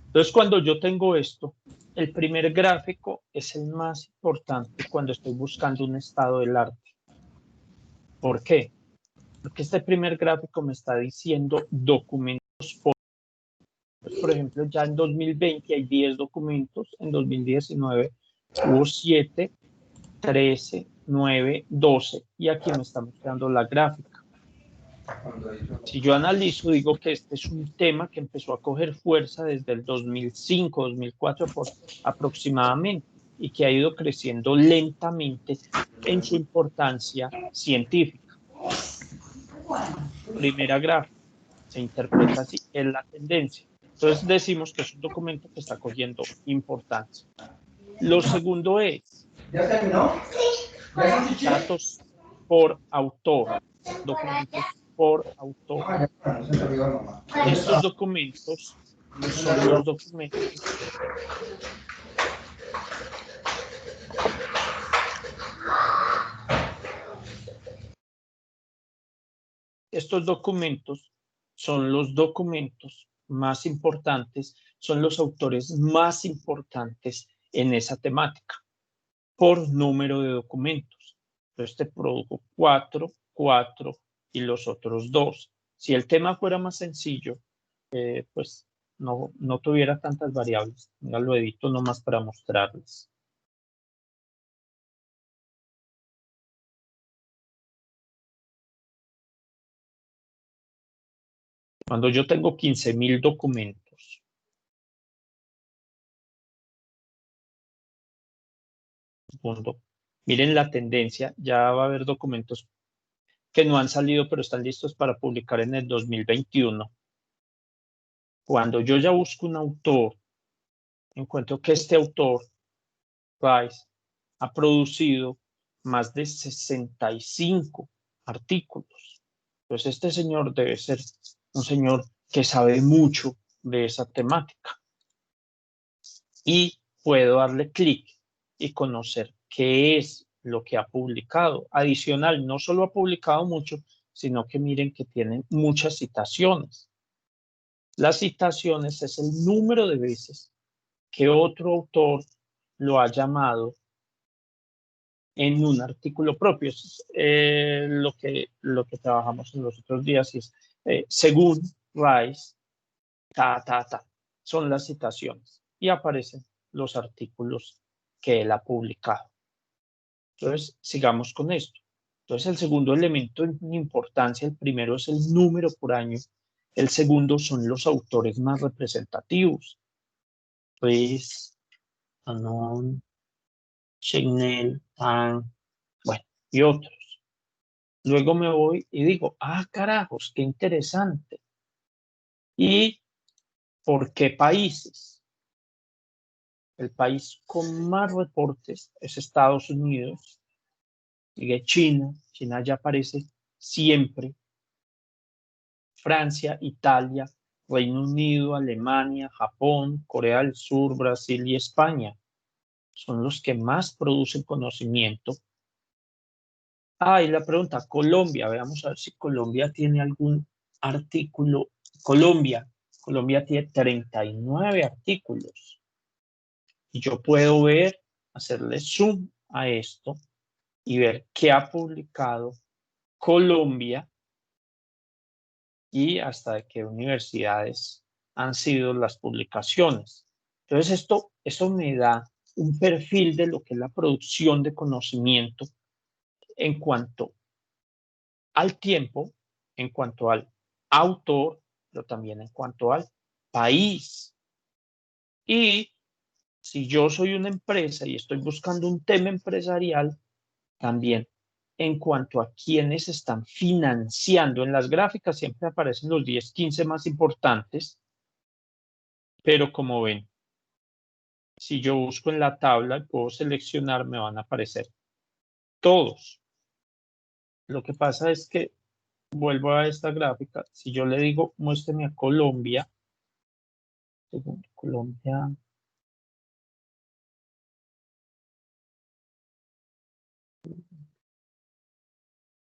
Entonces, cuando yo tengo esto, el primer gráfico es el más importante cuando estoy buscando un estado del arte. ¿Por qué? Porque este primer gráfico me está diciendo documentos por ejemplo, ya en 2020 hay 10 documentos, en 2019 hubo 7, 13, 9, 12 y aquí me está mostrando la gráfica. Si yo analizo, digo que este es un tema que empezó a coger fuerza desde el 2005, 2004 aproximadamente y que ha ido creciendo lentamente en su importancia científica. Primera gráfica, se interpreta así, es la tendencia. Entonces decimos que es un documento que está cogiendo importancia. Lo segundo es datos por autor, documentos por autor. Estos documentos son los documentos estos documentos son los documentos más importantes, son los autores más importantes en esa temática, por número de documentos. Entonces te produjo 4, 4 y los otros 2. Si el tema fuera más sencillo, pues no tuviera tantas variables. Ya lo edito nomás para mostrarles. Cuando yo tengo 15.000 documentos, segundo, miren la tendencia, ya va a haber documentos que no han salido, pero están listos para publicar en el 2021. Cuando yo ya busco un autor, encuentro que este autor, Rice, ha producido más de 65 artículos. Entonces este señor debe ser un señor que sabe mucho de esa temática. Y puedo darle clic y conocer qué es lo que ha publicado. Adicional, no solo ha publicado mucho, sino que miren que tienen muchas citaciones. Las citaciones es el número de veces que otro autor lo ha llamado en un artículo propio. Es lo que trabajamos en los otros días y es según Rice, son las citaciones y aparecen los artículos que él ha publicado. Entonces, sigamos con esto. Entonces, el segundo elemento en importancia, el primero es el número por año, el segundo son los autores más representativos. Pues, Anon, Chenel, Tan, bueno, y otros. Luego me voy y digo, carajos, qué interesante. ¿Y por qué países? El país con más reportes es Estados Unidos. Sigue China. China ya aparece siempre. Francia, Italia, Reino Unido, Alemania, Japón, Corea del Sur, Brasil y España. Son los que más producen conocimiento. Y la pregunta, Colombia, veamos a ver si Colombia tiene algún artículo. Colombia tiene 39 artículos. Y yo puedo ver, hacerle zoom a esto y ver qué ha publicado Colombia y hasta de qué universidades han sido las publicaciones. Entonces esto me da un perfil de lo que es la producción de conocimiento en cuanto al tiempo, en cuanto al autor, pero también en cuanto al país. Y si yo soy una empresa y estoy buscando un tema empresarial, también en cuanto a quienes están financiando. En las gráficas siempre aparecen los 10, 15 más importantes, pero como ven, si yo busco en la tabla y puedo seleccionar, me van a aparecer todos. Lo que pasa es que, vuelvo a esta gráfica, si yo le digo, muéstrame a Colombia, Colombia,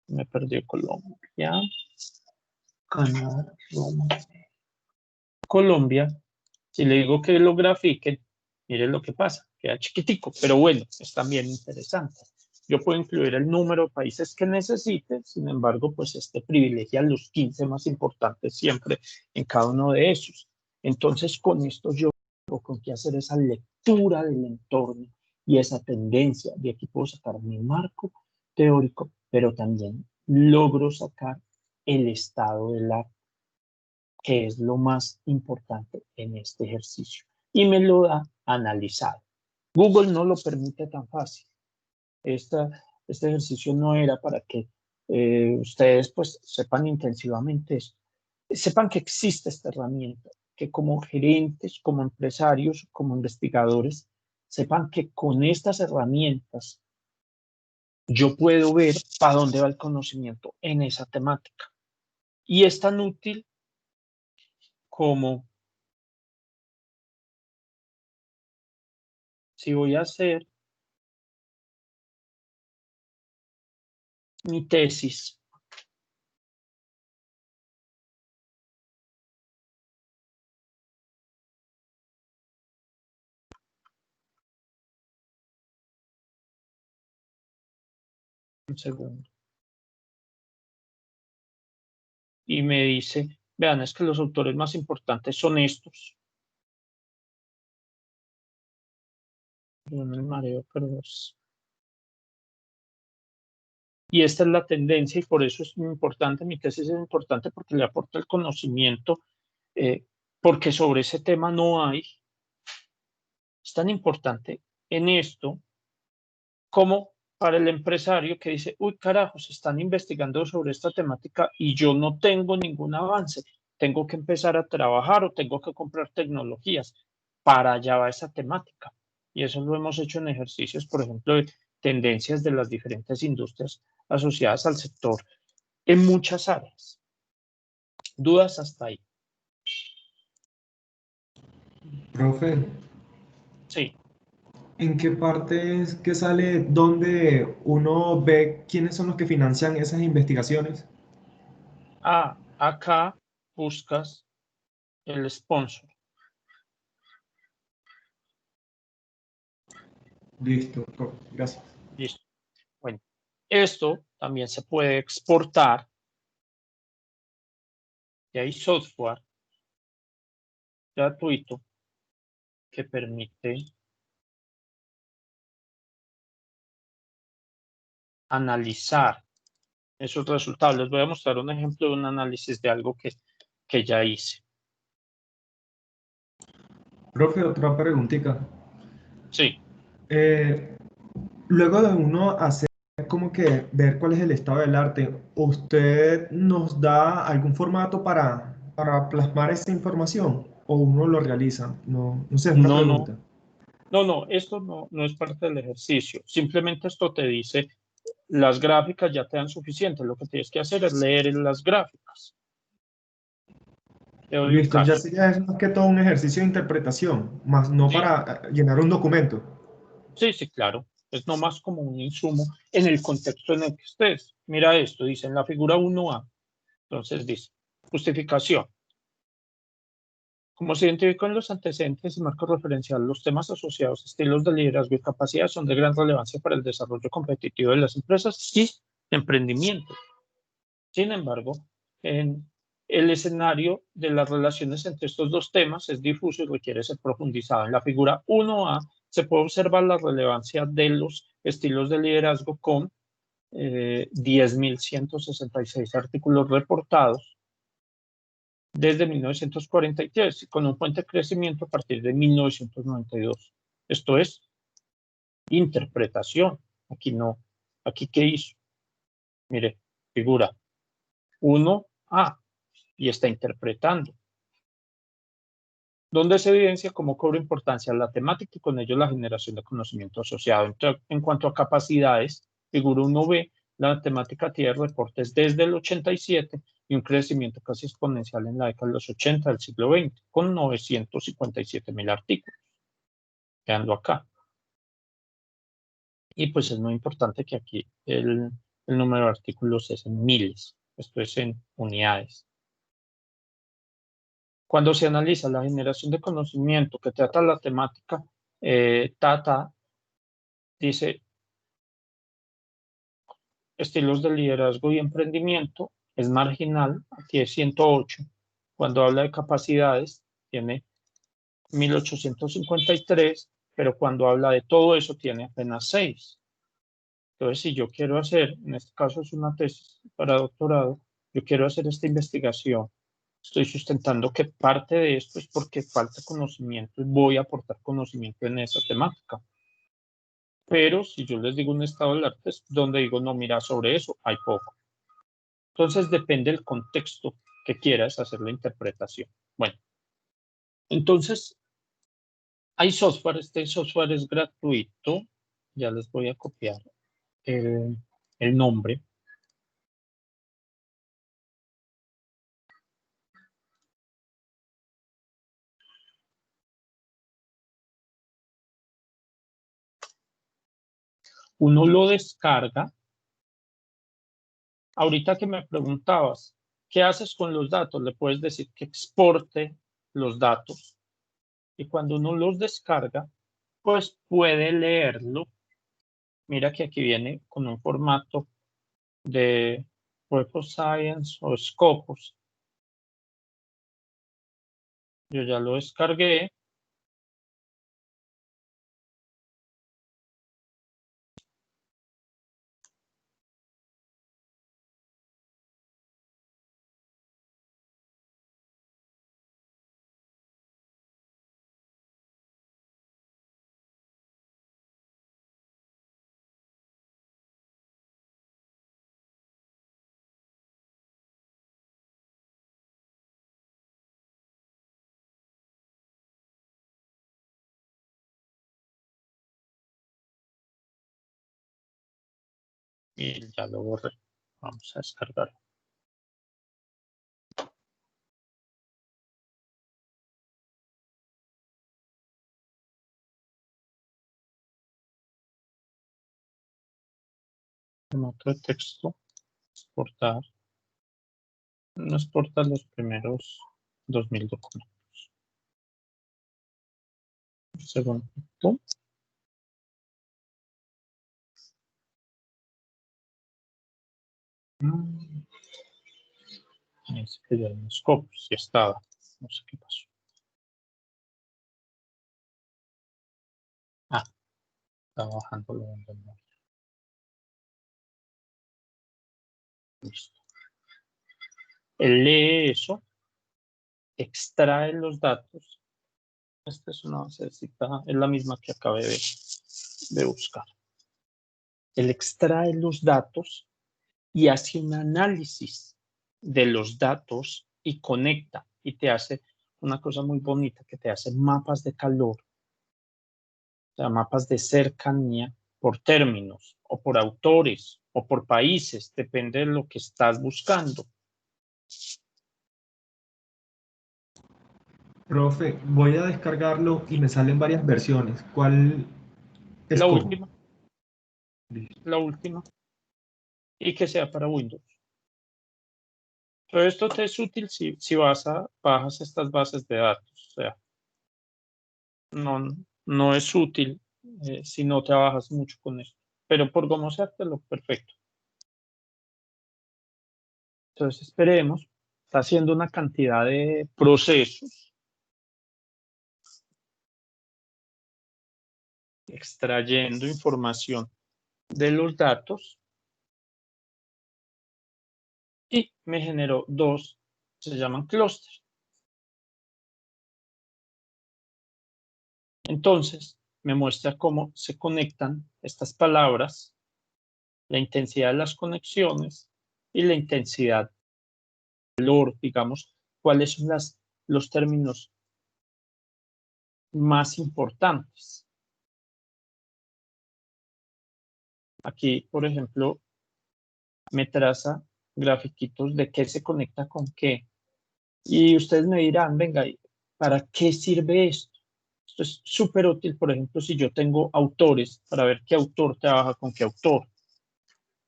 me perdió Colombia, Canadá, Colombia, si le digo que lo grafiquen, miren lo que pasa, queda chiquitico, pero bueno, es también interesante. Yo puedo incluir el número de países que necesite, sin embargo, pues privilegia los 15 más importantes siempre en cada uno de esos. Entonces, con esto yo tengo con qué hacer esa lectura del entorno y esa tendencia. De aquí puedo sacar mi marco teórico, pero también logro sacar el estado del arte, que es lo más importante en este ejercicio. Y me lo da analizado. Google no lo permite tan fácil. Este ejercicio no era para que ustedes pues sepan intensivamente esto. Sepan que existe esta herramienta, que como gerentes, como empresarios, como investigadores, sepan que con estas herramientas yo puedo ver para dónde va el conocimiento en esa temática. Y es tan útil como si voy a hacer mi tesis Un segundo. Y me dice, vean, es que los autores más importantes son estos. El mareo, pero y esta es la tendencia y por eso es muy importante, mi tesis es importante porque le aporta el conocimiento, porque sobre ese tema no hay. Es tan importante en esto como para el empresario que dice, uy, carajos, están investigando sobre esta temática y yo no tengo ningún avance. Tengo que empezar a trabajar o tengo que comprar tecnologías. Para allá va esa temática. Y eso lo hemos hecho en ejercicios, por ejemplo, de tendencias de las diferentes industrias asociadas al sector en muchas áreas. ¿Dudas hasta ahí? Profe, Sí. ¿en qué parte es que sale donde uno ve quiénes son los que financian esas investigaciones? Acá buscas el sponsor. Listo, gracias. Listo. Bueno, esto también se puede exportar. Y hay software gratuito que permite analizar esos resultados. Les voy a mostrar un ejemplo de un análisis de algo que ya hice. Profe, otra preguntita. Sí. Luego de uno hacer como que ver cuál es el estado del arte, ¿usted nos da algún formato para plasmar esa información o uno lo realiza? No, no sé, es una No, pregunta. esto no es parte del ejercicio. Simplemente esto te dice, las gráficas ya te dan suficiente. Lo que tienes que hacer es leer las gráficas. Te doy un Listo, ya caso. sería es más que todo un ejercicio de interpretación, más no Sí, para llenar un documento. sí, claro. Es nomás como un insumo en el contexto en el que estés. Mira esto, dice en la figura 1A. Entonces dice, justificación. Como se identifican los antecedentes y marco referencial, los temas asociados a estilos de liderazgo y capacidad son de gran relevancia para el desarrollo competitivo de las empresas y emprendimiento. Sin embargo, en el escenario de las relaciones entre estos dos temas es difuso y requiere ser profundizado. En la figura 1A se puede observar la relevancia de los estilos de liderazgo con 10.166 artículos reportados desde 1943, con un fuerte crecimiento a partir de 1992. Esto es interpretación. Aquí no. ¿Aquí qué hizo? Mire, figura 1A y está interpretando. Donde se evidencia cómo cobra importancia la temática y con ello la generación de conocimiento asociado. En cuanto a capacidades, figura 1B, la temática tiene reportes desde el 87 y un crecimiento casi exponencial en la década de los 80 del siglo XX, con 957.000 artículos, quedando acá. Y pues es muy importante que aquí el número de artículos es en miles, esto es en unidades. Cuando se analiza la generación de conocimiento que trata la temática, dice estilos de liderazgo y emprendimiento, es marginal, aquí es 108. Cuando habla de capacidades, tiene 1853, pero cuando habla de todo eso, tiene apenas 6. Entonces, si yo quiero hacer, en este caso es una tesis para doctorado, yo quiero hacer esta investigación, estoy sustentando que parte de esto es porque falta conocimiento y voy a aportar conocimiento en esa temática. Pero si yo les digo un estado del arte, es donde digo, no, mira, sobre eso hay poco. Entonces depende del contexto que quieras hacer la interpretación. Bueno, entonces hay software, este software es gratuito, ya les voy a copiar el nombre. Uno lo descarga. Ahorita que me preguntabas, ¿qué haces con los datos? Le puedes decir que exporte los datos. Y cuando uno los descarga, pues puede leerlo. Mira que aquí viene con un formato de Web of Science o Scopus. Yo ya lo descargué. Y ya lo borré. Vamos a descargar. Formato de texto. Exportar. No exporta los primeros 2000 documentos. Segundo. Es que ya en Scopus ya estaba. No sé qué pasó. Ah, está bajando lo de memoria. Listo. Él lee eso, extrae los datos. Esta es una basecita, es la misma que acabé de buscar. Él extrae los datos y hace un análisis de los datos y conecta y te hace una cosa muy bonita que te hace mapas de calor, o sea, mapas de cercanía por términos o por autores o por países, depende de lo que estás buscando. Profe, voy a descargarlo y me salen varias versiones. ¿Cuál La escojo? última. La última. Y que sea para Windows. Pero esto te es útil si bajas estas bases de datos. O sea, no es útil si no trabajas mucho con esto. Pero por lo perfecto. Entonces esperemos. Está haciendo una cantidad de procesos. Extrayendo información de los datos. Y me generó dos, se llaman clústeres. Entonces, me muestra cómo se conectan estas palabras, la intensidad de las conexiones y la intensidad del valor, digamos, cuáles son los términos más importantes. Aquí, por ejemplo, me traza grafiquitos de qué se conecta con qué. Y ustedes me dirán, venga, ¿para qué sirve esto? Esto es súper útil, por ejemplo, si yo tengo autores, para ver qué autor trabaja con qué autor,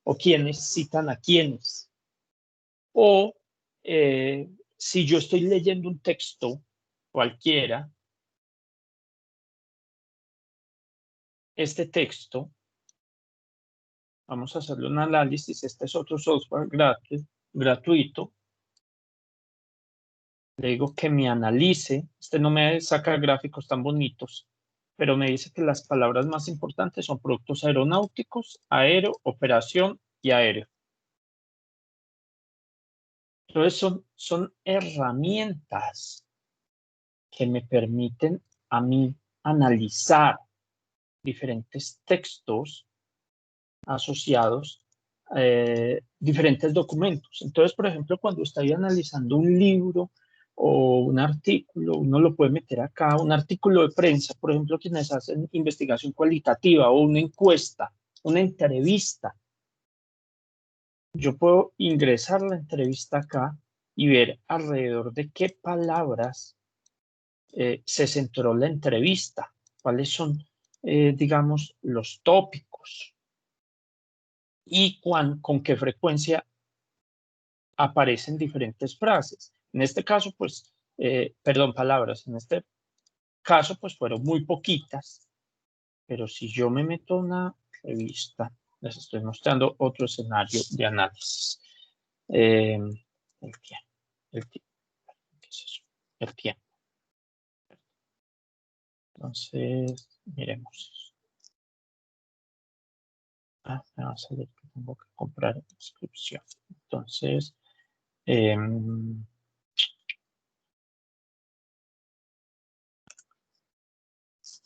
o quiénes citan a quiénes. O si yo estoy leyendo un texto cualquiera, este texto, vamos a hacerle un análisis, este es otro software gratuito. Le digo que me analice, este no me saca gráficos tan bonitos, pero me dice que las palabras más importantes son productos aeronáuticos, aéreo, operación y aéreo. Entonces son herramientas que me permiten a mí analizar diferentes textos asociados, diferentes documentos. Entonces, por ejemplo, cuando estoy analizando un libro o un artículo, uno lo puede meter acá, un artículo de prensa, por ejemplo, quienes hacen investigación cualitativa o una encuesta, una entrevista. Yo puedo ingresar la entrevista acá y ver alrededor de qué palabras se centró la entrevista, cuáles son, digamos, los tópicos y con qué frecuencia aparecen diferentes frases. En este caso, pues, palabras. En este caso, pues, fueron muy poquitas, pero si yo me meto a una revista Les estoy mostrando otro escenario de análisis. El tiempo. ¿Qué es eso? El tiempo. Entonces, miremos. Me va a salir que tengo que comprar inscripción. Entonces,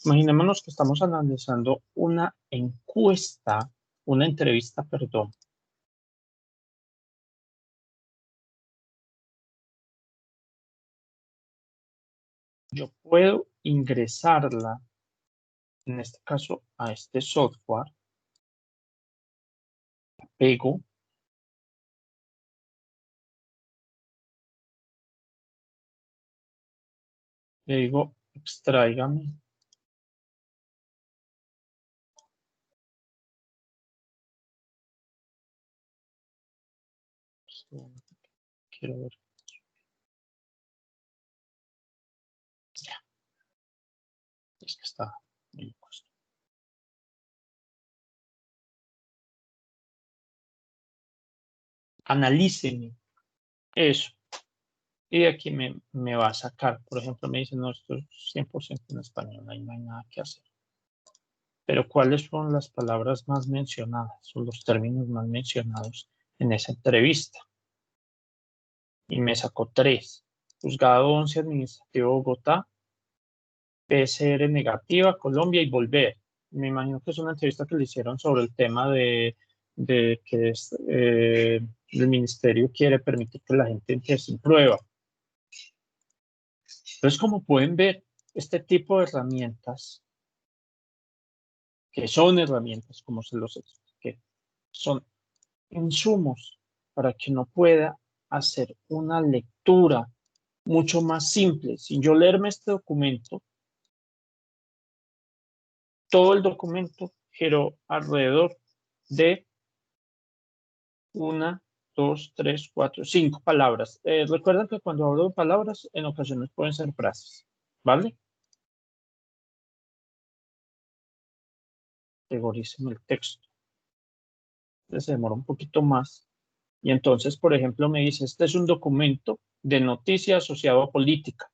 imaginémonos que estamos analizando una encuesta, una entrevista, perdón. Yo puedo ingresarla, en este caso, a este software. La pego. Le digo, extráigame. Quiero ver. Ya. Es que está muy puesto. Analíceme eso. Y de aquí me va a sacar. Por ejemplo, me dice, no, esto es 100% en español, ahí no hay nada que hacer. Pero ¿cuáles son las palabras más mencionadas? Son los términos más mencionados en esa entrevista. Y me sacó 3. Juzgado 11 Administrativo Bogotá, PCR negativa, Colombia y volver. Me imagino que es una entrevista que le hicieron sobre el tema de que el ministerio quiere permitir que la gente entre sin prueba. Entonces, como pueden ver, este tipo de herramientas, que son herramientas, como se los expliqué, son insumos para que uno pueda hacer una lectura mucho más simple. Sin yo leerme este documento, todo el documento giró alrededor de 1, 2, 3, 4, 5 palabras. Recuerden que cuando hablo de palabras, en ocasiones pueden ser frases, ¿vale? Categoricen el texto. Entonces se demora un poquito más. Y entonces, por ejemplo, me dice, este es un documento de noticia asociado a política,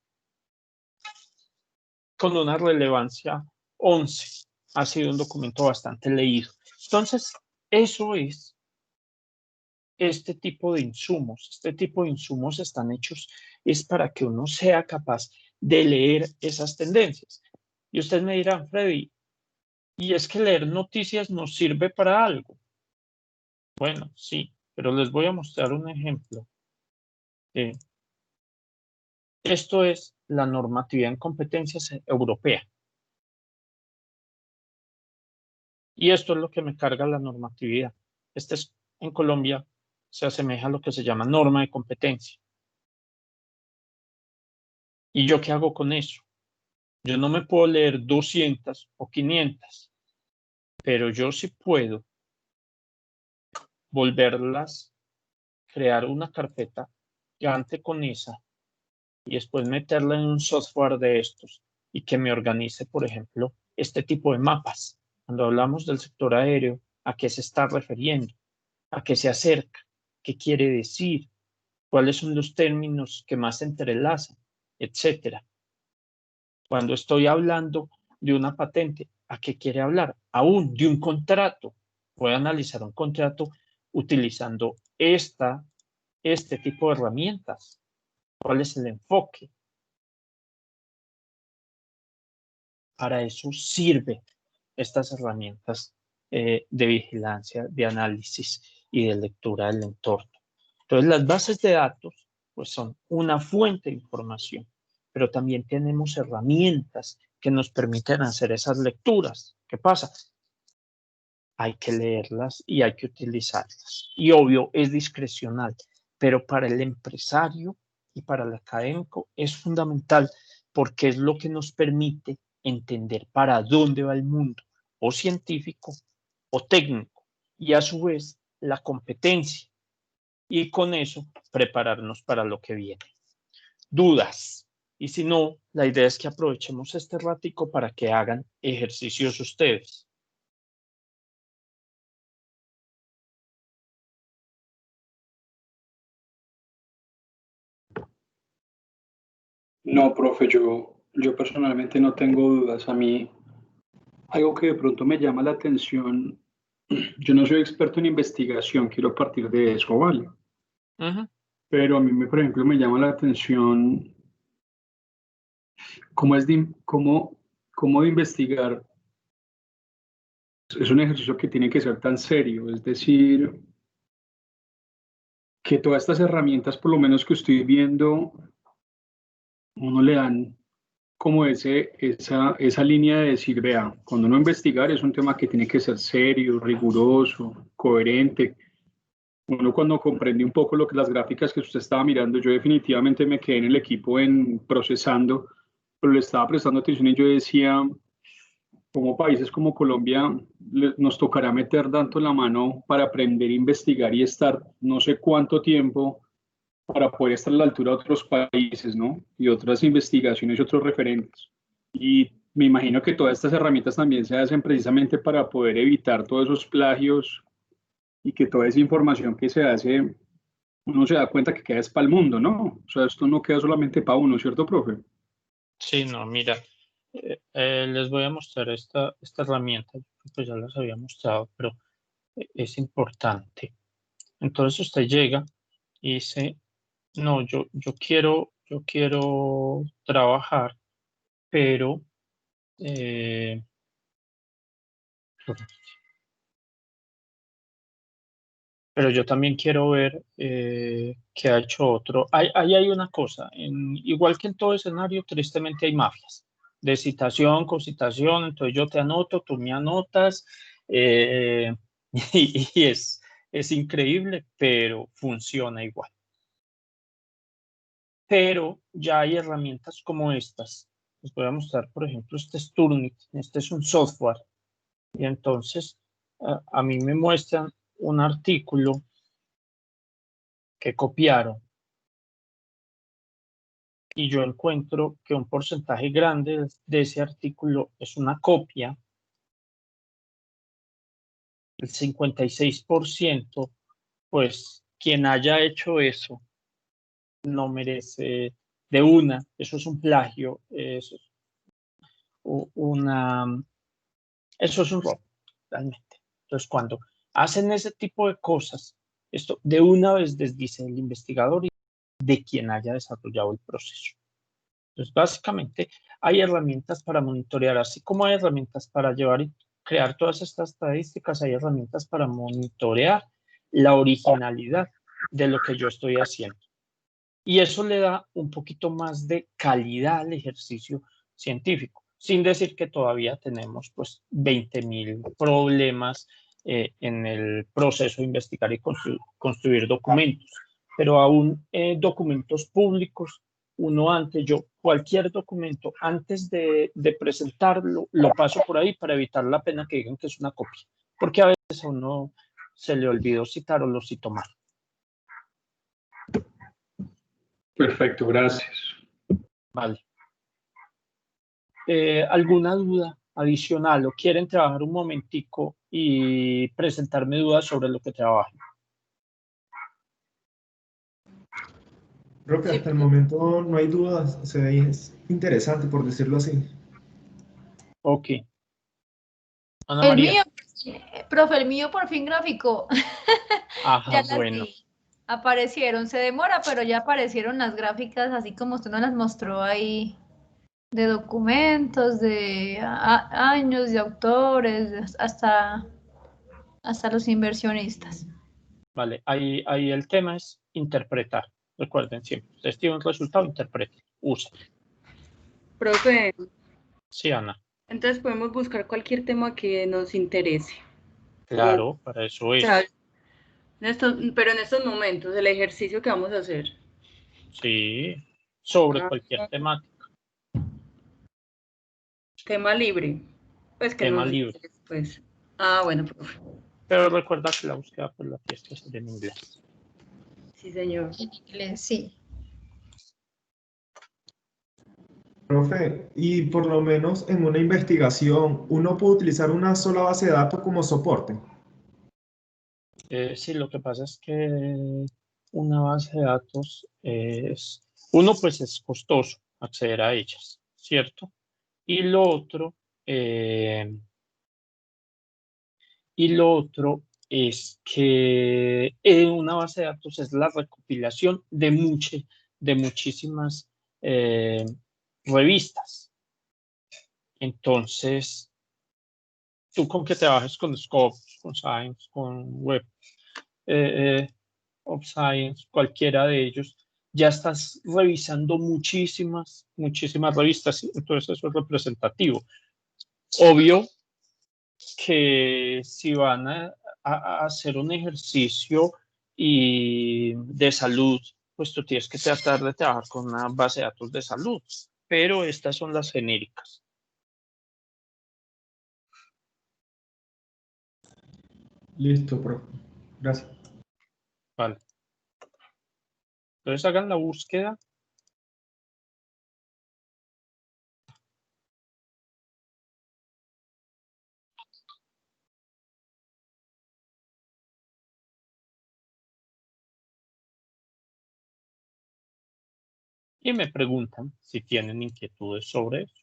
con una relevancia 11. Ha sido un documento bastante leído. Entonces, eso es este tipo de insumos. Este tipo de insumos están hechos es para que uno sea capaz de leer esas tendencias. Y ustedes me dirán, Freddy, ¿y es que leer noticias nos sirve para algo? Bueno, sí, pero les voy a mostrar un ejemplo. Esto es la normatividad en competencias europea. Y esto es lo que me carga la normatividad. Este es, en Colombia se asemeja a lo que se llama norma de competencia. ¿Y yo qué hago con eso? Yo no me puedo leer 200 o 500, pero yo sí puedo volverlas, crear una carpeta gigante con esa y después meterla en un software de estos y que me organice, por ejemplo, este tipo de mapas. Cuando hablamos del sector aéreo, ¿a qué se está refiriendo? ¿A qué se acerca? ¿Qué quiere decir? ¿Cuáles son los términos que más se entrelazan? Etcétera. Cuando estoy hablando de una patente, ¿a qué quiere hablar? Aún de un contrato. Voy a analizar un contrato utilizando este tipo de herramientas. ¿Cuál es el enfoque? Para eso sirven estas herramientas de vigilancia, de análisis y de lectura del entorno. Entonces, las bases de datos pues, son una fuente de información, pero también tenemos herramientas que nos permiten hacer esas lecturas. ¿Qué pasa? Hay que leerlas y hay que utilizarlas. Y obvio, es discrecional, pero para el empresario y para el académico es fundamental porque es lo que nos permite entender para dónde va el mundo, o científico o técnico, y a su vez la competencia. Y con eso prepararnos para lo que viene. Dudas. Y si no, la idea es que aprovechemos este ratico para que hagan ejercicios ustedes. No, profe, yo personalmente no tengo dudas. A mí, algo que de pronto me llama la atención, yo no soy experto en investigación, quiero partir de eso, ¿vale? Ujú. Pero a mí, por ejemplo, me llama la atención cómo de investigar. Es un ejercicio que tiene que ser tan serio, es decir, que todas estas herramientas, por lo menos que estoy viendo, uno le dan como esa línea de decir, vea, cuando uno investigar es un tema que tiene que ser serio, riguroso, coherente. Uno cuando comprende un poco lo que las gráficas que usted estaba mirando, yo definitivamente me quedé en el equipo en procesando, pero le estaba prestando atención y yo decía, como países como Colombia nos tocará meter tanto la mano para aprender a investigar y estar no sé cuánto tiempo para poder estar a la altura de otros países, ¿no? Y otras investigaciones y otros referentes. Y me imagino que todas estas herramientas también se hacen precisamente para poder evitar todos esos plagios y que toda esa información que se hace, uno se da cuenta que queda es para el mundo, ¿no? O sea, esto no queda solamente para uno, ¿cierto, profe? Sí, no, mira, les voy a mostrar esta herramienta, pues ya las había mostrado, pero es importante. Entonces usted llega y dice, no, yo quiero trabajar, pero pero yo también quiero ver qué ha hecho otro. Ahí hay una cosa, igual que en todo escenario, tristemente hay mafias, de citación con citación, entonces yo te anoto, tú me anotas, eh, y es increíble, pero funciona igual. Pero ya hay herramientas como estas. Les voy a mostrar, por ejemplo, este es Turnitin, este es un software, y entonces a mí me muestran un artículo que copiaron y yo encuentro que un porcentaje grande de ese artículo es una copia, el 56%, pues quien haya hecho eso no merece de una, eso es un plagio, una, eso es un robo, realmente. Entonces, cuando hacen ese tipo de cosas, esto de una vez desdice el investigador y de quien haya desarrollado el proceso. Entonces, básicamente, hay herramientas para monitorear, así como hay herramientas para llevar y crear todas estas estadísticas, hay herramientas para monitorear la originalidad de lo que yo estoy haciendo. Y eso le da un poquito más de calidad al ejercicio científico, sin decir que todavía tenemos pues 20.000 problemas en el proceso de investigar y construir documentos, pero aún documentos públicos, cualquier documento, antes de presentarlo, lo paso por ahí para evitar la pena que digan que es una copia, porque a veces a uno se le olvidó citar o lo citó mal. Perfecto, gracias. Vale. ¿Alguna duda adicional o quieren trabajar un momentico y presentarme dudas sobre lo que trabajan? Creo que hasta el momento no hay dudas, o sea, es interesante por decirlo así. Ok. Ana El María. mío, profe, el mío por fin graficó. Ajá, Ya las bueno. vi. Aparecieron, se demora, pero ya aparecieron las gráficas, así como usted nos las mostró ahí, de documentos, de años, de autores, hasta los inversionistas. Vale, ahí el tema es interpretar. Recuerden siempre, ustedes tienen un resultado, interpreten, usen. Profe, Sí, Ana. entonces podemos buscar cualquier tema que nos interese. Claro, para eso O sea, es. pero en estos momentos, el ejercicio que vamos a hacer. Sí, sobre Ah, cualquier temática. tema libre. Pues que Tema nos libre. interese, pues. Ah, bueno, profe. Pero recuerda que la búsqueda por la fiesta es en inglés. Sí, señor. En inglés, sí. Profe, y por lo menos en una investigación, ¿uno puede utilizar una sola base de datos como soporte? Sí, lo que pasa es que una base de datos uno, pues es costoso. acceder a ellas, ¿cierto? Y lo otro es que una base de datos es la recopilación de muchísimas revistas. Entonces, tú con que trabajes con Scopus, con Science, con Web of Science, cualquiera de ellos, ya estás revisando muchísimas revistas, entonces eso es representativo. Obvio que si van a hacer un ejercicio de salud, pues tú tienes que tratar de trabajar con una base de datos de salud, pero estas son las genéricas. Listo, profe. Gracias. Vale. Entonces hagan la búsqueda. Y me preguntan si tienen inquietudes sobre eso.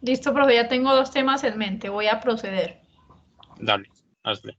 Listo, profe, ya tengo 2 temas en mente. Voy a proceder. Dale, hazle.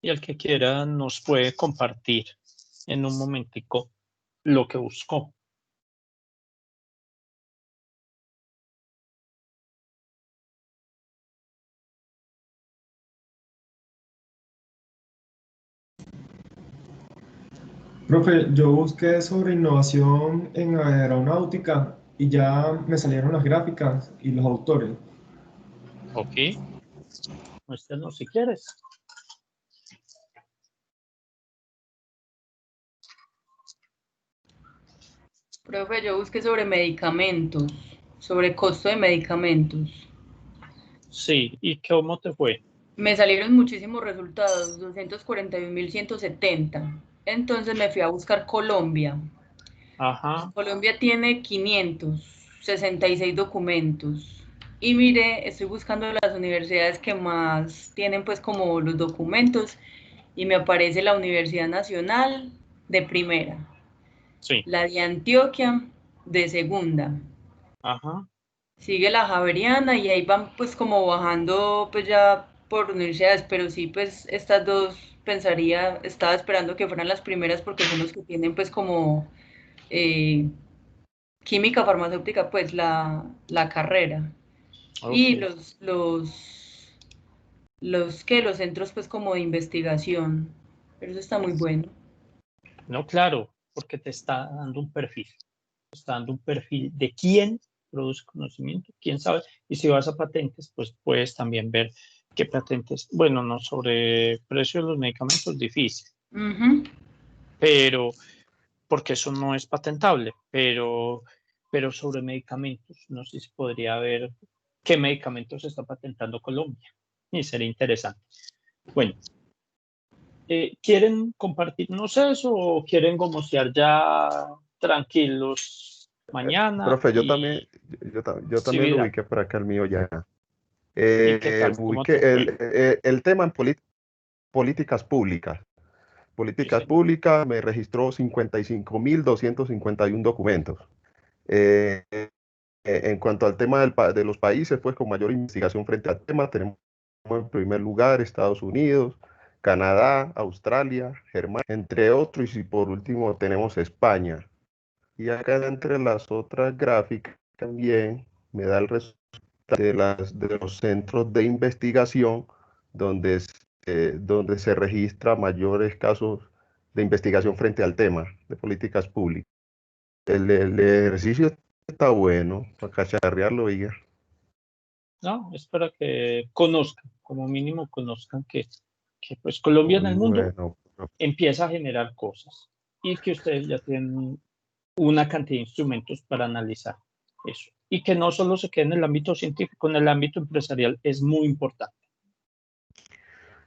Y el que quiera nos puede compartir en un momentico lo que buscó. Profe, yo busqué sobre innovación en aeronáutica y ya me salieron las gráficas y los autores. Ok. Muéstranos si quieres. Profe, yo busqué sobre medicamentos, sobre costo de medicamentos. Sí, ¿y cómo te fue? Me salieron muchísimos resultados, 241.170. Entonces me fui a buscar Colombia. Ajá. Colombia tiene 566 documentos. Y mire, estoy buscando las universidades que más tienen pues como los documentos y me aparece la Universidad Nacional de primera. Sí. La de Antioquia de segunda. Ajá. Sigue la Javeriana y ahí van pues como bajando pues ya por universidades, pero sí pues estas dos pensaría, estaba esperando que fueran las primeras porque son los que tienen pues como química farmacéutica pues la carrera. Y Ok. los centros pues como de investigación, pero eso está muy bueno. No, claro, porque te está dando un perfil. Te está dando un perfil de quién produce conocimiento, quién sabe. Y si vas a patentes, pues puedes también ver qué patentes. Bueno, no, sobre precio de los medicamentos, difícil, pero porque eso no es patentable, pero sobre medicamentos, no sé si podría ver qué medicamentos está patentando Colombia. Y sería interesante. Bueno, ¿quieren compartirnos eso o quieren gomosear ya tranquilos mañana? Profe, yo Y también, yo sí, también lo Vidal, ubiqué por acá el mío ya. ¿y qué tal? ¿Cómo Ubiqué te fue? el tema en políticas públicas. Sí, Políticas señor. públicas me registró 55.251 documentos. En cuanto al tema de los países, pues con mayor investigación frente al tema, tenemos en primer lugar Estados Unidos, Canadá, Australia, Germania, entre otros, y por último tenemos España. Y acá entre las otras gráficas también me da el resultado de los centros de investigación donde, donde se registra mayores casos de investigación frente al tema de políticas públicas. El ejercicio está bueno, para cacharrearlo, oiga. No, es para que conozcan, como mínimo conozcan que pues Colombia en el Muy mundo bueno. empieza a generar cosas y que ustedes ya tienen una cantidad de instrumentos para analizar eso. Y que no solo se quede en el ámbito científico, en el ámbito empresarial es muy importante.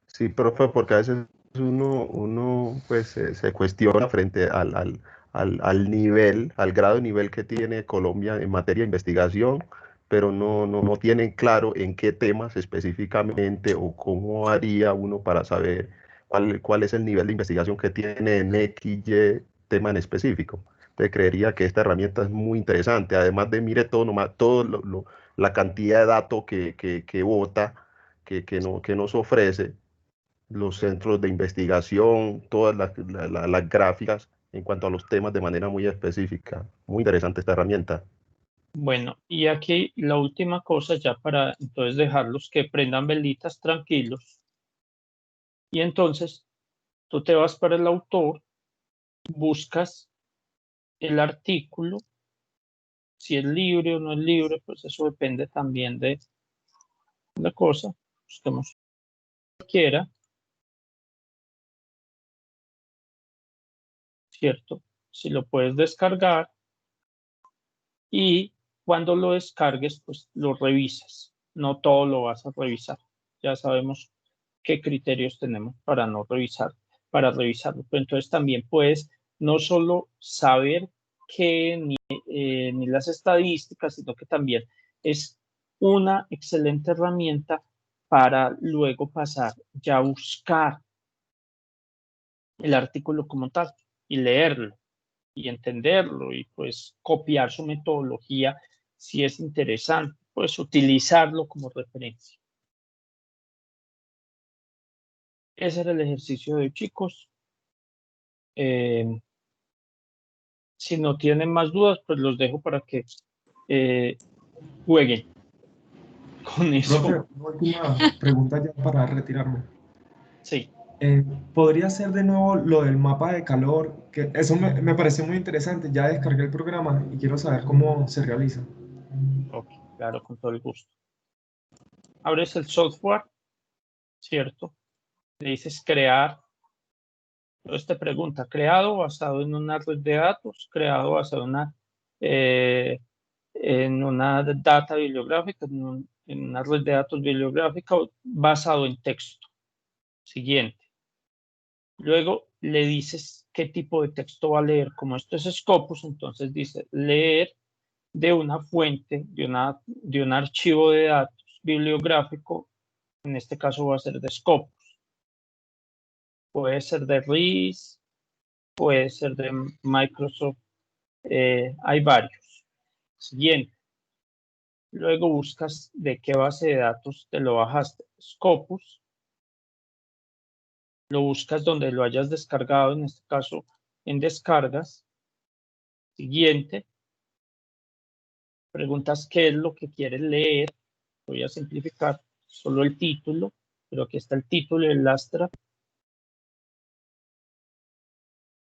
Sí, profe, porque a veces uno pues se cuestiona frente al nivel, al grado de nivel que tiene Colombia en materia de investigación, pero no tienen claro en qué temas específicamente o cómo haría uno para saber cuál es el nivel de investigación que tiene en X, Y tema en específico. Te creería que esta herramienta es muy interesante, además de mire todo, nomás, la cantidad de datos que bota, que nos ofrece los centros de investigación, todas las gráficas en cuanto a los temas de manera muy específica. Muy interesante esta herramienta. Bueno, y aquí la última cosa ya para entonces dejarlos que prendan velitas tranquilos. Y entonces tú te vas para el autor, buscas el artículo, si es libre o no es libre, pues eso depende también de la cosa. Busquemos cualquiera, ¿cierto? Si lo puedes descargar y cuando lo descargues, pues lo revisas. No todo lo vas a revisar. Ya sabemos qué criterios tenemos para no revisar, para revisarlo. Pero entonces también puedes no solo saber que ni las estadísticas, sino que también es una excelente herramienta para luego pasar ya a buscar el artículo como tal y leerlo y entenderlo y pues copiar su metodología si es interesante, pues utilizarlo como referencia. Ese era el ejercicio de hoy, chicos. Si no tienen más dudas, pues los dejo para que jueguen con eso. Profe, una última pregunta ya para retirarme. Sí, ¿Podría ser de nuevo lo del mapa de calor? Que eso me pareció muy interesante. Ya descargué el programa y quiero saber cómo se realiza. ok, claro, con todo el gusto. Abres el software, ¿cierto? Le dices crear. Entonces te pregunta, creado basado en una red de datos, creado basado en una data bibliográfica, en una red de datos bibliográfica basado en texto. Siguiente. Luego le dices qué tipo de texto va a leer. Como esto es Scopus, entonces dice leer de una fuente, de un archivo de datos bibliográfico, en este caso va a ser de Scopus. Puede ser de RIS, puede ser de Microsoft Hay varios. Siguiente. Luego buscas de qué base de datos te lo bajaste. Scopus. Lo buscas donde lo hayas descargado, en este caso en descargas. Siguiente. Preguntas qué es lo que quieres leer. Voy a simplificar solo el título, pero aquí está el título y el lastra.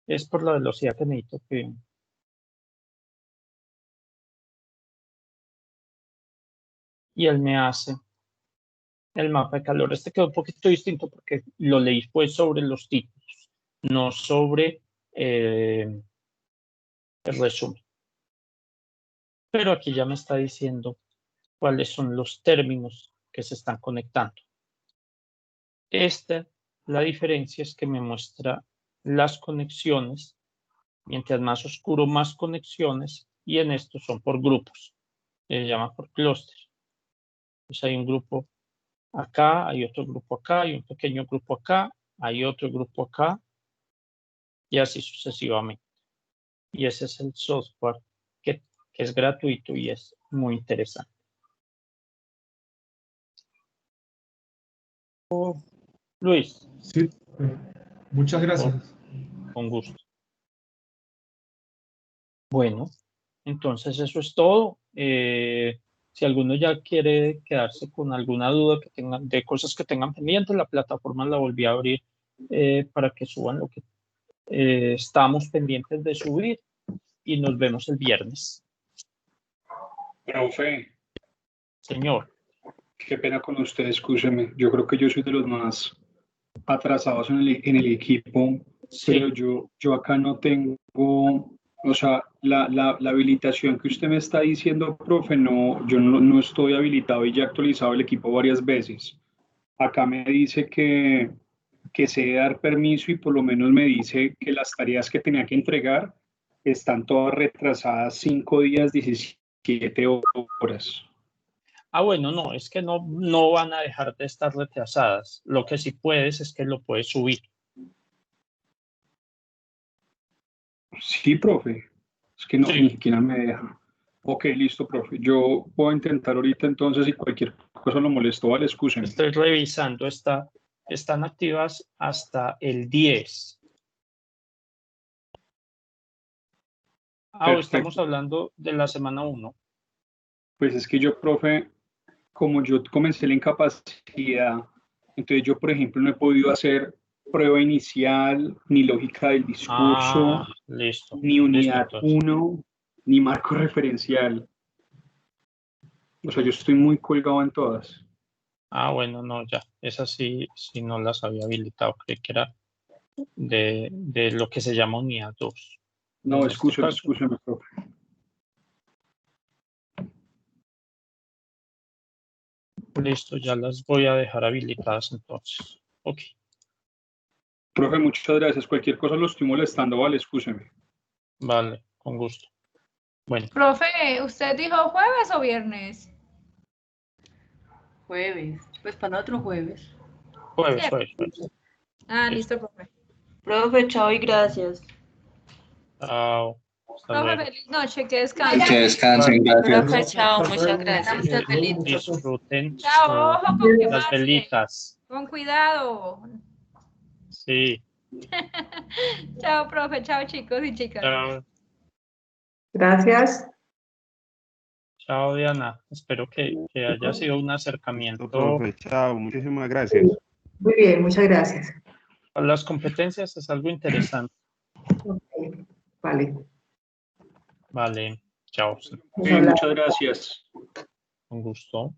Es por la velocidad que necesito que... Y él me hace el mapa de calor. Este quedó un poquito distinto porque lo leí pues sobre los títulos, no sobre el resumen. Pero aquí ya me está diciendo cuáles son los términos que se están conectando. La diferencia es que me muestra las conexiones. Mientras más oscuro, más conexiones. Y en estos son por grupos. Se llama por clúster. Pues hay un grupo acá, hay otro grupo acá, hay un pequeño grupo acá, hay otro grupo acá, y así sucesivamente. Y ese es el software que es gratuito y es muy interesante. Luis. Sí, muchas gracias. Con gusto. Bueno, entonces eso es todo. Si alguno ya quiere quedarse con alguna duda que tengan, de cosas que tengan pendientes, la plataforma la volví a abrir para que suban lo que estamos pendientes de subir y nos vemos el viernes. Profe, Señor. qué pena con usted, escúcheme. Yo creo que yo soy de los más atrasados en el equipo, Sí. pero yo acá no tengo, o sea, la habilitación que usted me está diciendo, profe, no, yo no estoy habilitado y ya he actualizado el equipo varias veces. Acá me dice que sé dar permiso y por lo menos me dice que las tareas que tenía que entregar están todas retrasadas 5 días, 17 horas. Bueno, no, es que no van a dejar de estar retrasadas. Lo que sí puedes es que lo puedes subir. Sí, profe. Es que no, Sí. ni siquiera me deja. Ok, listo, profe. Yo voy a intentar ahorita entonces y cualquier cosa lo molesto, vale, excúsenme. Estoy revisando, están activas hasta el 10. Estamos hablando de la semana 1. Pues es que yo, profe, como yo comencé la incapacidad, entonces yo, por ejemplo, no he podido hacer prueba inicial, ni lógica del discurso, Listo. ni unidad Listo, 1, ni marco referencial. O sea, yo estoy muy colgado en todas. Bueno, no, ya. Esas sí no las había habilitado. Creí que era de lo que se llama unidad 2. No, excúseme, profe. Listo, ya las voy a dejar habilitadas entonces. Ok. Profe, muchas gracias. Cualquier cosa lo estoy molestando, vale, excúseme. Vale, con gusto. Bueno. Profe, ¿usted dijo jueves o viernes? Jueves. Pues para otro jueves. Jueves. Listo, profe. Profe, chao y gracias. Chao. Hasta Profe, luego. feliz noche, que descansen. Que descansen, gracias. Profe, chao, muchas gracias. Disfruten Chao, ojo con las quemarse. velitas. Con cuidado. Sí. Chao, profe. Chao, chicos y chicas. Chao. Gracias. Chao, Diana. Espero que haya sido un acercamiento. Profe, chao, muchísimas gracias. Muy bien, muchas gracias. A las competencias es algo interesante. Okay. Vale. Vale, chao. Sí, muchas gracias. Con gusto.